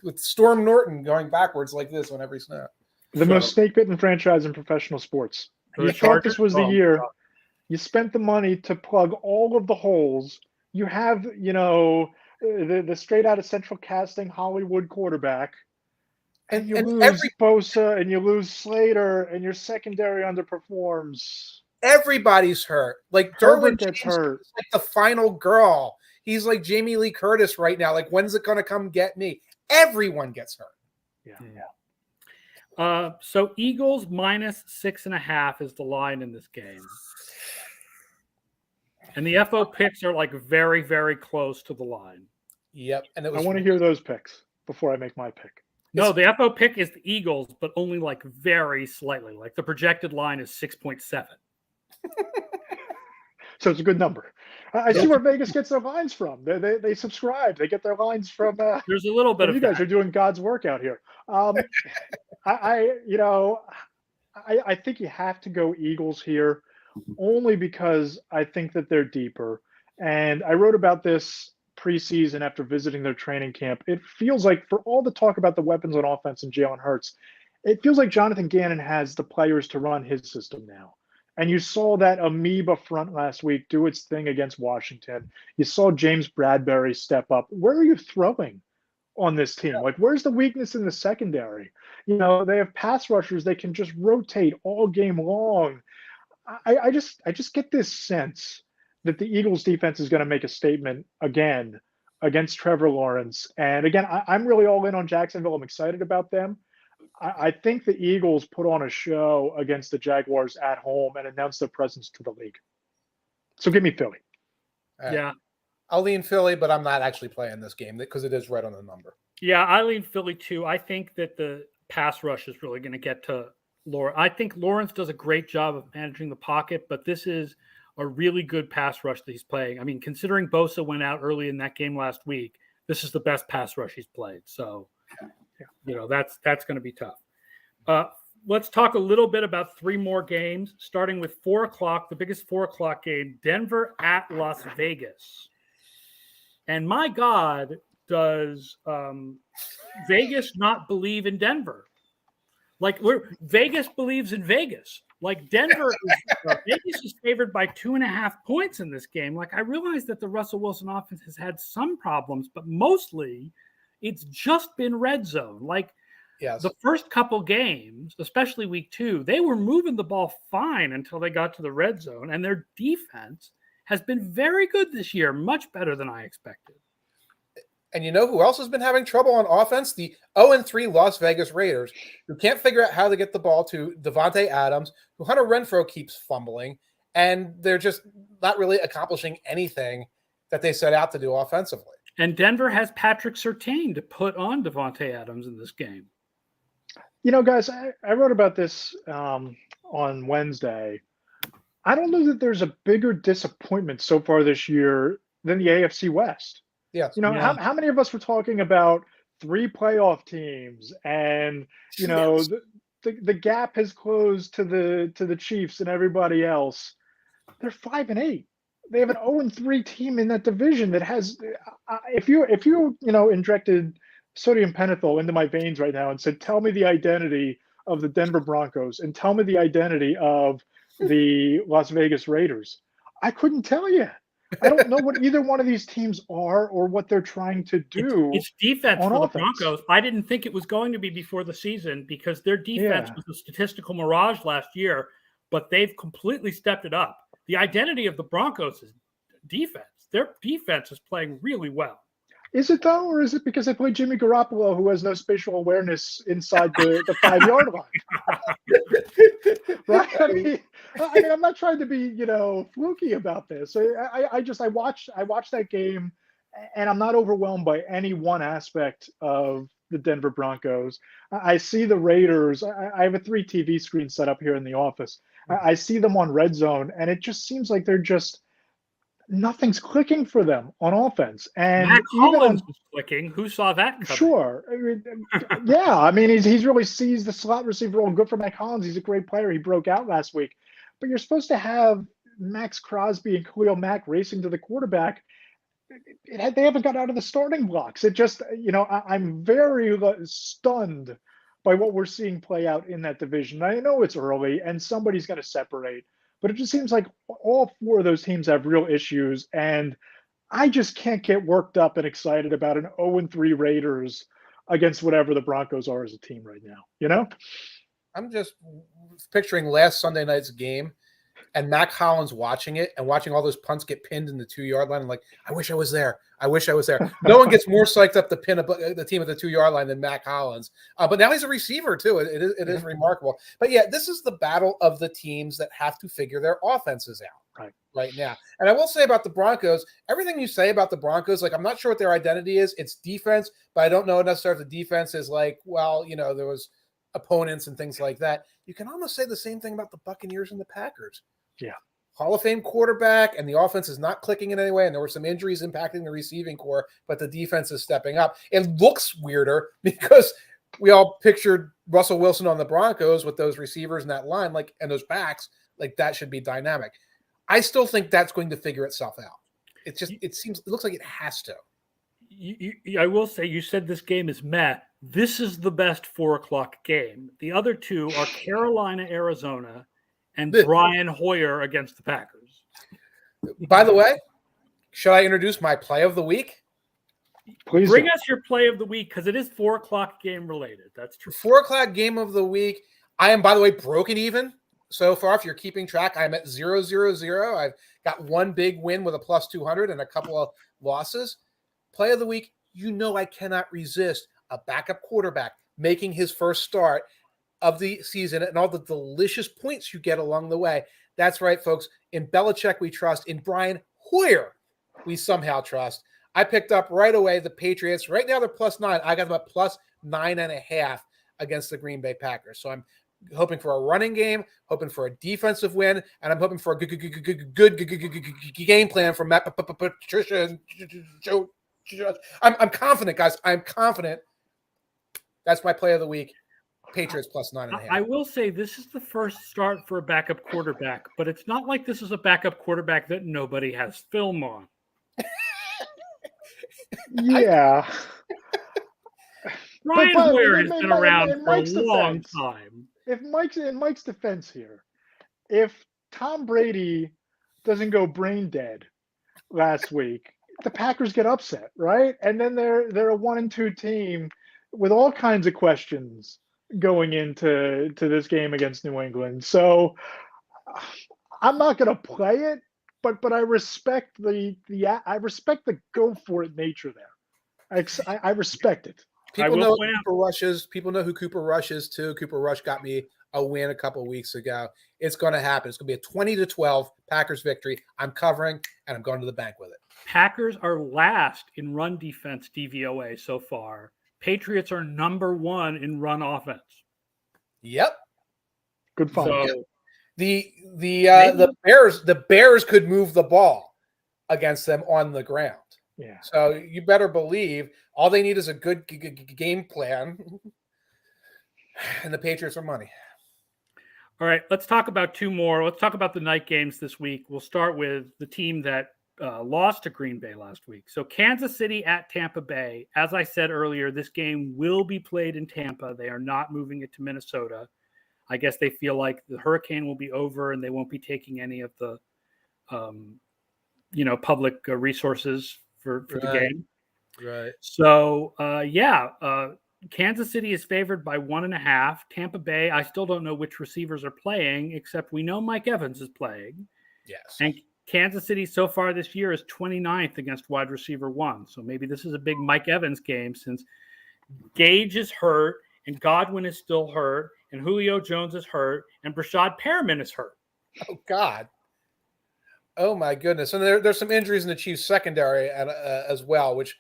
With Storm Norton going backwards like this on every snap. The most snake-bitten franchise in professional sports. You thought this was the year. You spent the money to plug all of the holes. You have, the straight out of central casting Hollywood quarterback. And you lose Bosa and you lose Slater and your secondary underperforms. Everybody's hurt. Like Derwin gets hurt. Is like the final girl. He's like Jamie Lee Curtis right now. Like, when's it going to come get me? Everyone gets hurt. Yeah. So Eagles minus 6.5 is the line in this game. And the FO picks are like very, very close to the line. Yep. And I want to hear those picks before I make my pick. No, the FO pick is the Eagles, but only like very slightly. Like the projected line is 6.7. So it's a good number. I see where Vegas gets their lines from. They subscribe. They get their lines from. There's a little bit of you guys are doing God's work out here. I think you have to go Eagles here, only because I think that they're deeper. And I wrote about this preseason after visiting their training camp. It feels like, for all the talk about the weapons on offense and Jalen Hurts, it feels like Jonathan Gannon has the players to run his system now. And you saw that amoeba front last week do its thing against Washington. You saw James Bradbury step up. Where are you throwing on this team? Like, where's the weakness in the secondary? They have pass rushers. They can just rotate all game long. I just get this sense that the Eagles defense is going to make a statement again against Trevor Lawrence. And again, I'm really all in on Jacksonville. I'm excited about them. I think the Eagles put on a show against the Jaguars at home and announced their presence to the league. So give me Philly. Yeah. I'll lean Philly, but I'm not actually playing this game because it is right on the number. Yeah, I lean Philly too. I think that the pass rush is really going to get to Lawrence. I think Lawrence does a great job of managing the pocket, but this is a really good pass rush that he's playing. I mean, considering Bosa went out early in that game last week, this is the best pass rush he's played. So, that's going to be tough. Let's talk a little bit about 3 more games, starting with 4 o'clock, the biggest 4 o'clock game, Denver at Las Vegas. And my God, does Vegas not believe in Denver? Like, Vegas believes in Vegas. Like, Denver, Vegas is favored by 2.5 points in this game. Like, I realize that the Russell Wilson offense has had some problems, but mostly it's just been red zone. Like, the first couple games, especially week 2, they were moving the ball fine until they got to the red zone, and their defense has been very good this year, much better than I expected. And you know who else has been having trouble on offense? The 0-3 Las Vegas Raiders, who can't figure out how to get the ball to Devontae Adams, who Hunter Renfrow keeps fumbling, and they're just not really accomplishing anything that they set out to do offensively. And Denver has Patrick Surtain to put on Devontae Adams in this game. Guys, I wrote about this on Wednesday. I don't know that there's a bigger disappointment so far this year than the AFC West. Yes. How many of us were talking about 3 playoff teams, and Yes. the gap has closed to the Chiefs and everybody else. They're 5-8. They have an 0-3 team in that division that has. If you injected sodium pentothal into my veins right now and said, "Tell me the identity of the Denver Broncos and tell me the identity of the Las Vegas Raiders," I couldn't tell you. I don't know what either one of these teams are or what they're trying to do. It's defense on for offense. the Broncos. I didn't think it was going to be before the season because their defense was a statistical mirage last year, but they've completely stepped it up. The identity of the Broncos is defense. Their defense is playing really well. Is it though, or is it because they play Jimmy Garoppolo, who has no spatial awareness inside the 5-yard line? Right? I mean, I'm not trying to be fluky about this. I watched that game, and I'm not overwhelmed by any one aspect of the Denver Broncos. I see the Raiders. I have a 3 TV screen set up here in the office. I see them on Red Zone, and it just seems like they're just. Nothing's clicking for them on offense. And Mac Hollins was clicking. Who saw that coming? Sure. I mean, he's really seized the slot receiver role. Good for Mac Hollins. He's a great player. He broke out last week. But you're supposed to have Max Crosby and Khalil Mack racing to the quarterback. They haven't got out of the starting blocks. It just, I'm very stunned by what we're seeing play out in that division. I know it's early and somebody's going to separate. But it just seems like all 4 of those teams have real issues, and I just can't get worked up and excited about an 0-3 Raiders against whatever the Broncos are as a team right now. I'm just picturing last Sunday night's game and Mac Hollins watching it and watching all those punts get pinned in the 2-yard line. I'm like, I wish I was there. I wish I was there. No one gets more psyched up to pin the team at the 2-yard line than Mac Hollins. But now he's a receiver too. It is remarkable. But yeah, this is the battle of the teams that have to figure their offenses out right now. And I will say about the Broncos, everything you say about the Broncos, like I'm not sure what their identity is. It's defense, but I don't know necessarily if the defense is like, well, there was opponents and things like that. You can almost say the same thing about the Buccaneers and the Packers. Yeah. Hall of Fame quarterback, and the offense is not clicking in any way, and there were some injuries impacting the receiving core, but the defense is stepping up. It looks weirder because we all pictured Russell Wilson on the Broncos with those receivers and that line, and those backs, that should be dynamic. I still think that's going to figure itself out. It looks like it has to. I will say, you said this game is meh. This is the best 4:00 game. The other 2 are Carolina, Arizona, and Brian Hoyer against the Packers. By the way, should I introduce my play of the week? Please bring us your play of the week because it is 4:00 game related. That's true. 4:00 game of the week. I am, by the way, broken even so far. If you're keeping track, I'm at 0-0-0. I've got 1 big win with a plus 200 and a couple of losses. Play of the week. I cannot resist a backup quarterback making his first start of the season and all the delicious points you get along the way. That's right, folks. In Belichick, we trust. In Brian Hoyer, we somehow trust. I picked up right away the Patriots. Right now, they're +9. I got them at +9.5 against the Green Bay Packers. So I'm hoping for a running game, hoping for a defensive win, and I'm hoping for a good game plan from Matt Patricia and Joe. I'm confident, guys. I'm confident. That's my play of the week. Patriots +9.5. I will say this is the first start for a backup quarterback, but it's not like this is a backup quarterback that nobody has film on. Yeah. Brian Hoyer has been around for a long time. In Mike's defense here, if Tom Brady doesn't go brain dead last week, the Packers get upset, right? And then they're a 1-2 team with all kinds of questions going into this game against New England. So I'm not going to play it, but I respect the go for it nature there. I respect it. People know Cooper Rush is. People know who Cooper Rush is too. Cooper Rush got me a win a couple of weeks ago. It's going to happen. It's going to be a 20-12 Packers victory. I'm covering, and I'm going to the bank with it. Packers are last in run defense DVOA so far. Patriots are number 1 in run offense. Yep. Good fun. So, the Bears could move the ball against them on the ground. Yeah. So you better believe all they need is a good game plan, and the Patriots are money. All right, let's talk about 2 more. Let's talk about the night games this week. We'll start with the team that lost to Green Bay last week. So Kansas City at Tampa Bay. As I said earlier, this game will be played in Tampa. They are not moving it to Minnesota. I guess they feel like the hurricane will be over and they won't be taking any of the, public resources for the game. Right. So, Kansas City is favored by 1.5. Tampa Bay, I still don't know which receivers are playing, except we know Mike Evans is playing. Yes. And Kansas City so far this year is 29th against wide receiver 1. So maybe this is a big Mike Evans game since Gage is hurt and Godwin is still hurt and Julio Jones is hurt and Brashad Perriman is hurt. Oh, God. Oh, my goodness. And there's some injuries in the Chiefs secondary as well, which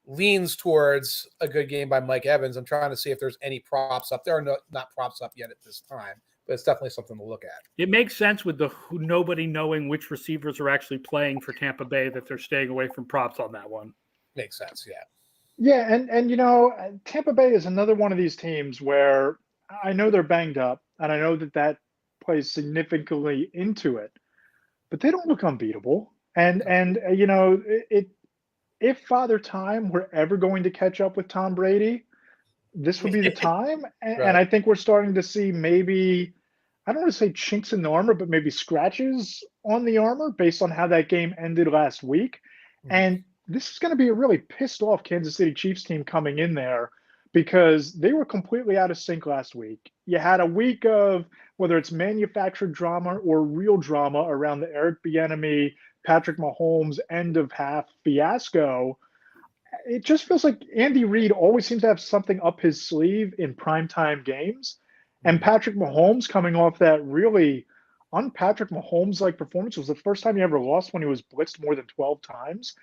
leans towards a good game by Mike Evans. I'm trying to see if there's any props up. There are not props up yet at this time, but it's definitely something to look at. It makes sense with nobody knowing which receivers are actually playing for Tampa Bay that they're staying away from props on that one. Makes sense, yeah. Yeah, and Tampa Bay is another one of these teams where I know they're banged up, and I know that plays significantly into it, but they don't look unbeatable. And if Father Time were ever going to catch up with Tom Brady, this would be the time. And I think we're starting to see maybe, I don't want to say chinks in the armor, but maybe scratches on the armor based on how that game ended last week. Mm-hmm. And this is going to be a really pissed off Kansas City Chiefs team coming in there because they were completely out of sync last week. You had a week of whether it's manufactured drama or real drama around the Eric Bieniemy, Patrick Mahomes end of half fiasco. It just feels like Andy Reid always seems to have something up his sleeve in primetime games. And Patrick Mahomes coming off that really un-Patrick Mahomes-like performance was the first time he ever lost when he was blitzed more than 12 times.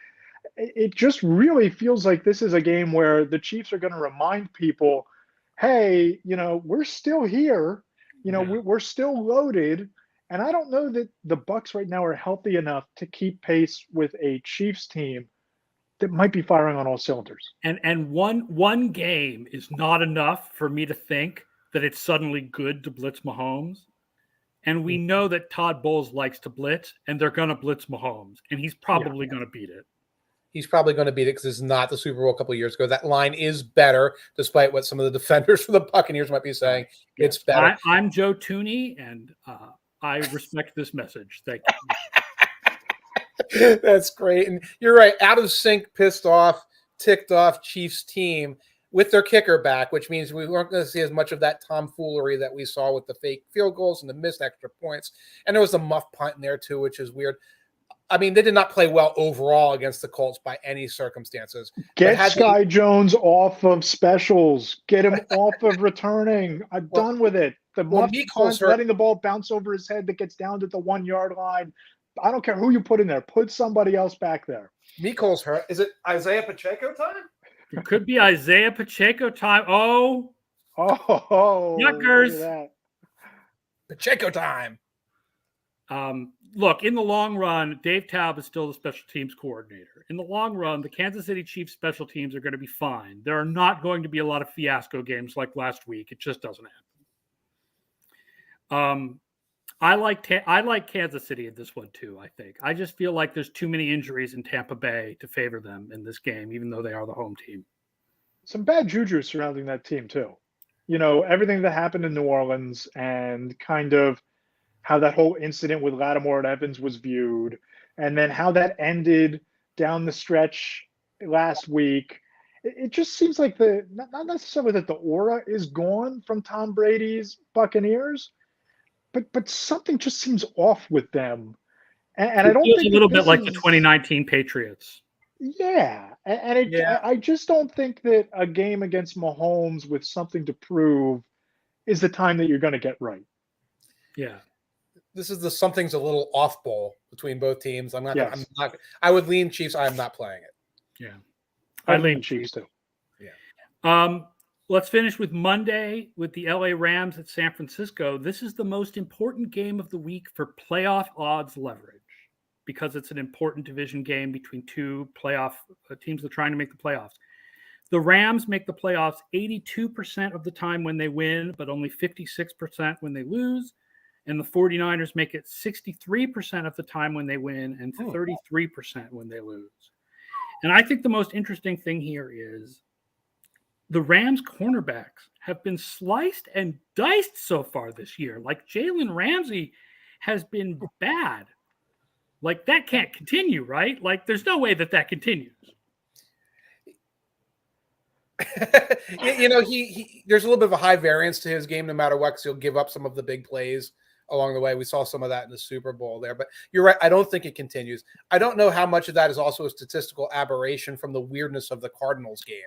It just really feels like this is a game where the Chiefs are going to remind people, hey, we're still here. We're still loaded. And I don't know that the Bucs right now are healthy enough to keep pace with a Chiefs team that might be firing on all cylinders. And one game is not enough for me to think that it's suddenly good to blitz Mahomes. And we know that Todd Bowles likes to blitz, and they're going to blitz Mahomes, and he's probably going to beat it. He's probably going to beat it because it's not the Super Bowl a couple of years ago. That line is better, despite what some of the defenders for the Buccaneers might be saying. It's better. I'm Joe Tooney, and I respect this message. Thank you. That's great. And you're right. Out of sync, pissed off, ticked off Chiefs team with their kicker back, which means we weren't going to see as much of that tomfoolery that we saw with the fake field goals and the missed extra points. And there was a muff punt in there too, which is weird. I mean, they did not play well overall against the Colts by any circumstances. Get Sky Jones off of specials. Get him off of returning. I'm done with it. The muff punt, letting the ball bounce over his head that gets down to the 1 yard line. I don't care who you put in there. Put somebody else back there. Mecole's hurt. Is it Isaiah Pacheco time? It could be Isaiah Pacheco time. Oh, Yuckers. Pacheco time. Look, in the long run, Dave Taub is still the special teams coordinator. In the long run, the Kansas City Chiefs special teams are going to be fine. There are not going to be a lot of fiasco games like last week. It just doesn't happen. I like Kansas City in this one too, I think. I just feel like there's too many injuries in Tampa Bay to favor them in this game, even though they are the home team. Some bad juju surrounding that team too. Everything that happened in New Orleans and kind of how that whole incident with Lattimore and Evans was viewed, and then how that ended down the stretch last week. It just seems like not necessarily that the aura is gone from Tom Brady's Buccaneers, but something just seems off with them. And I don't think a little bit like the 2019 Patriots. Yeah, Yeah. I just don't think that a game against Mahomes with something to prove is the time that you're going to get right. Yeah. This is the something's a little off bowl between both teams. Yes, I would lean Chiefs. I am not playing it. Yeah. I I'd lean lean Chiefs too. Yeah. Let's finish with Monday with the LA Rams at San Francisco. This is the most important game of the week for playoff odds leverage because it's an important division game between two playoff teams that are trying to make the playoffs. The Rams make the playoffs 82% of the time when they win, but only 56% when they lose. And the 49ers make it 63% of the time when they win and 33% when they lose. And I think the most interesting thing here is the Rams cornerbacks have been sliced and diced so far this year. Like Jalen Ramsey has been bad. Like that can't continue, right? Like there's no way that continues. He there's a little bit of a high variance to his game no matter what, because he'll give up some of the big plays along the way. We saw some of that in the Super Bowl there, but you're right. I don't think it continues. I don't know how much of that is also a statistical aberration from the weirdness of the Cardinals game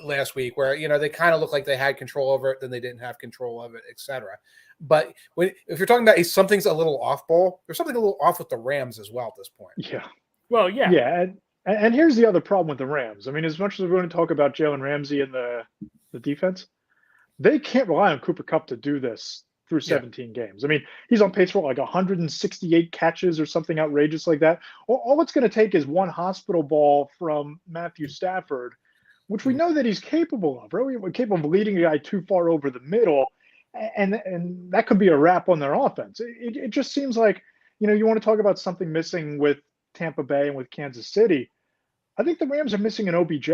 last week, where they kind of looked like they had control over it, then they didn't have control of it, etc. But if you're talking about something's a little off ball, there's something a little off with the Rams as well at this point. Yeah. Well, yeah. Yeah. And here's the other problem with the Rams. I mean, as much as we're going to talk about Jalen Ramsey and the defense, they can't rely on Cooper Kupp to do this through 17 games. I mean, he's on pace for like 168 catches or something outrageous like that. All it's going to take is one hospital ball from Matthew Stafford, which we know that he's capable of, right? We're capable of leading a guy too far over the middle, and that could be a wrap on their offense. It just seems like, you want to talk about something missing with Tampa Bay and with Kansas City. I think the Rams are missing an OBJ.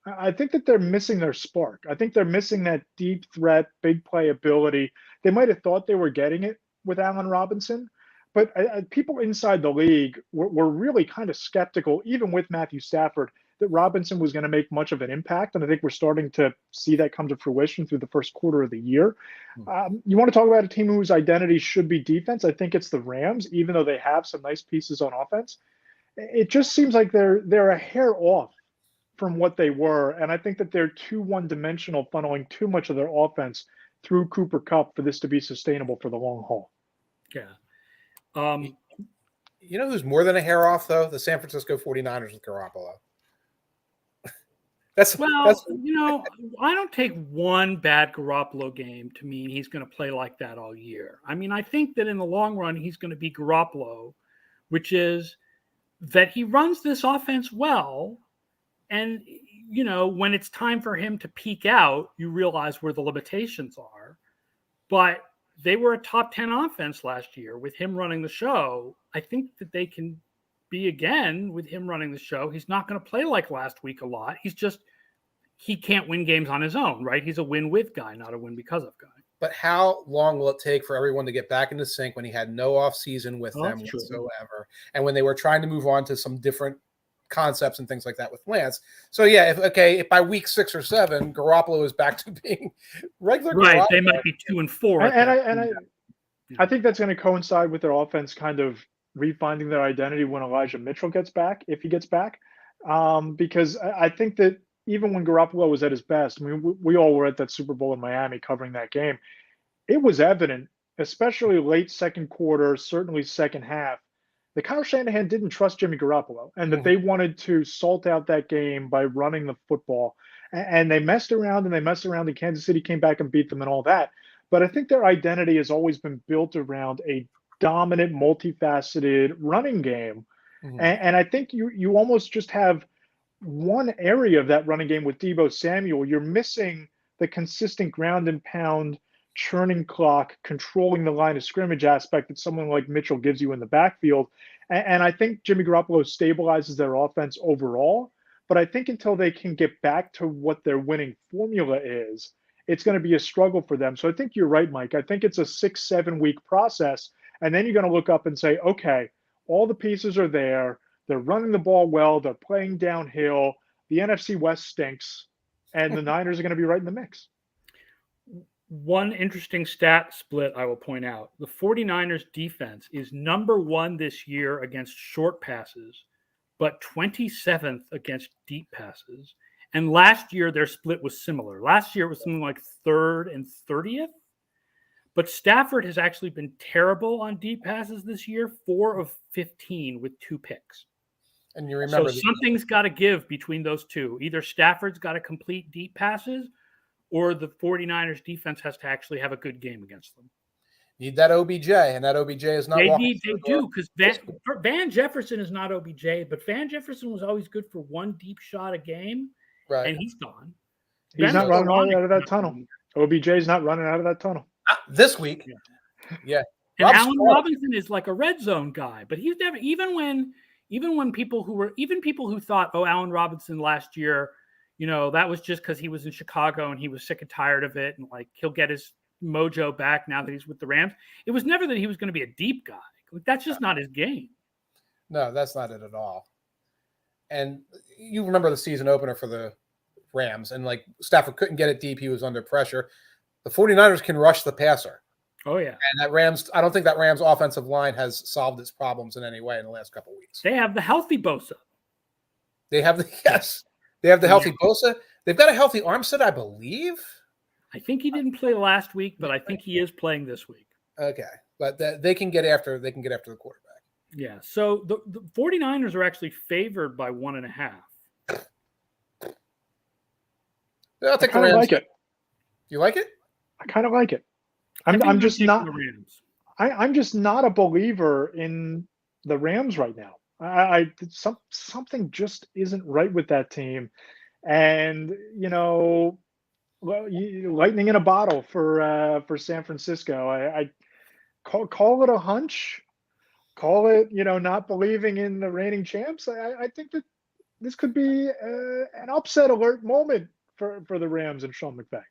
I think that they're missing their spark. I think they're missing that deep threat, big play ability. They might have thought they were getting it with Allen Robinson, but people inside the league were really kind of skeptical, even with Matthew Stafford, that Robinson was going to make much of an impact. And I think we're starting to see that come to fruition through the first quarter of the year. You want to talk about a team whose identity should be defense? I think it's the Rams, even though they have some nice pieces on offense. It just seems like they're a hair off from what they were, and I think that they're too one-dimensional, funneling too much of their offense through Cooper Kupp for this to be sustainable for the long haul. Yeah. Who's more than a hair off, though? The San Francisco 49ers with Garoppolo. I don't take one bad Garoppolo game to mean he's going to play like that all year. I mean, I think that in the long run, he's going to be Garoppolo, which is that he runs this offense well. And, when it's time for him to peak out, you realize where the limitations are. But they were a top 10 offense last year with him running the show. I think that they can be again with him running the show. He's not going to play like last week a lot. He can't win games on his own, right? He's a win with guy, not a win because of guy. But how long will it take for everyone to get back into sync when he had no off season with them whatsoever? And when they were trying to move on to some different concepts and things like that with Lance. So if by week 6 or 7, Garoppolo is back to being regular. Right. Garoppolo, they might be 2-4. I think that's going to coincide with their offense kind of refinding their identity when Elijah Mitchell gets back, if he gets back. Because I think that even when Garoppolo was at his best, I mean, we all were at that Super Bowl in Miami covering that game. It was evident, especially late second quarter, certainly second half, that Kyle Shanahan didn't trust Jimmy Garoppolo and that they wanted to salt out that game by running the football. And they messed around and Kansas City came back and beat them and all that. But I think their identity has always been built around a dominant, multifaceted running game. And I think you almost just have one area of that running game with Deebo Samuel. You're missing the consistent ground and pound, churning clock, controlling the line of scrimmage aspect that someone like Mitchell gives you in the backfield. And I think Jimmy Garoppolo stabilizes their offense overall. But I think until they can get back to what their winning formula is, it's going to be a struggle for them. So I think you're right, Mike. I think it's a 6-7 week process. And then you're going to look up and say, okay, all the pieces are there. They're running the ball well. They're playing downhill. The NFC West stinks. And the Niners are going to be right in the mix. One interesting stat split I will point out. The 49ers defense is number 1 this year against short passes, but 27th against deep passes. And last year, their split was similar. Last year, it was something like 3rd and 30th. But Stafford has actually been terrible on deep passes this year, 4 of 15 with 2 picks. And you remember, so something's got to give between those two. Either Stafford's got to complete deep passes, or the 49ers defense has to actually have a good game against them. Need that OBJ, and that OBJ is not. They do, because Van Jefferson is not OBJ, but Van Jefferson was always good for one deep shot a game, right? And he's gone. He's not running out of that tunnel. OBJ's not running out of that tunnel this week. Yeah. And Allen Robinson is like a red zone guy, but he's never, even when people who thought, oh, Allen Robinson last year, that was just because he was in Chicago and he was sick and tired of it, and like he'll get his mojo back now that he's with the Rams. It was never that he was going to be a deep guy. Like, that's just not his game. No, that's not it at all. And you remember the season opener for the Rams, and like Stafford couldn't get it deep. He was under pressure. The 49ers can rush the passer. Oh, yeah. And I don't think that Rams offensive line has solved its problems in any way in the last couple of weeks. They have the healthy Bosa. They have the healthy Bosa. They've got a healthy Armstead, I believe. I think he didn't play last week, but I think he is playing this week. Okay. But they can get after the quarterback. Yeah. So the 49ers are actually favored by 1.5. I'll take the Rams. Like it. You like it? I kind of like it. I'm just not. I'm just not a believer in the Rams right now. Something just isn't right with that team, and lightning in a bottle for San Francisco. I call it a hunch, call it not believing in the reigning champs. I think that this could be an upset alert moment for the Rams and Sean McVay.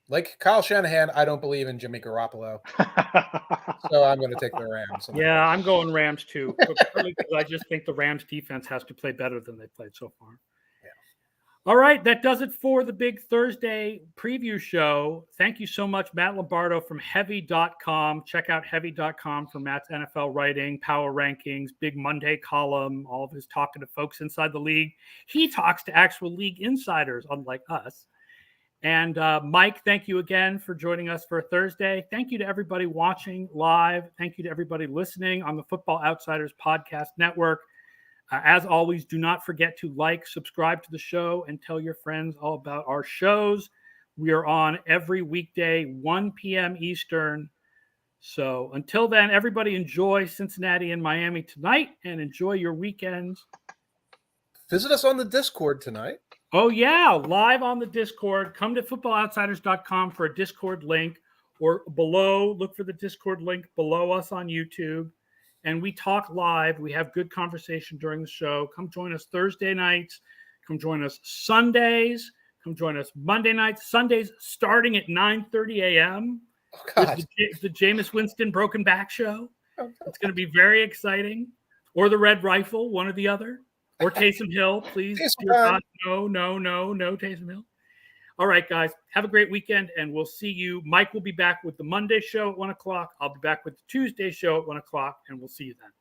Like Kyle Shanahan, I don't believe in Jimmy Garoppolo, so I'm going to take the Rams. Yeah, I'm going Rams too. Because I just think the Rams defense has to play better than they played so far. Yeah. All right, that does it for the big Thursday preview show. Thank you so much, Matt Lombardo from Heavy.com. Check out Heavy.com for Matt's NFL writing, power rankings, big Monday column, all of his talking to folks inside the league. He talks to actual league insiders, unlike us. And Mike, thank you again for joining us for Thursday. Thank you to everybody watching live. Thank you to everybody listening on the Football Outsiders Podcast Network. As always, do not forget to subscribe to the show, and tell your friends all about our shows. We are on every weekday, 1 p.m. Eastern. So until then, everybody enjoy Cincinnati and Miami tonight, and enjoy your weekends. Visit us on the Discord tonight. Oh, yeah, live on the Discord. Come to footballoutsiders.com for a Discord link, or below, look for the Discord link below us on YouTube. And we talk live. We have good conversation during the show. Come join us Thursday nights. Come join us Sundays. Come join us Monday nights. Sundays starting at 9:30 a.m. Oh, God. The Jameis Winston Broken Back Show. It's going to be very exciting. Or the Red Rifle, one or the other. Or Taysom Hill, please. No, Taysom Hill. All right, guys. Have a great weekend, and we'll see you. Mike will be back with the Monday show at 1 o'clock. I'll be back with the Tuesday show at 1 o'clock, and we'll see you then.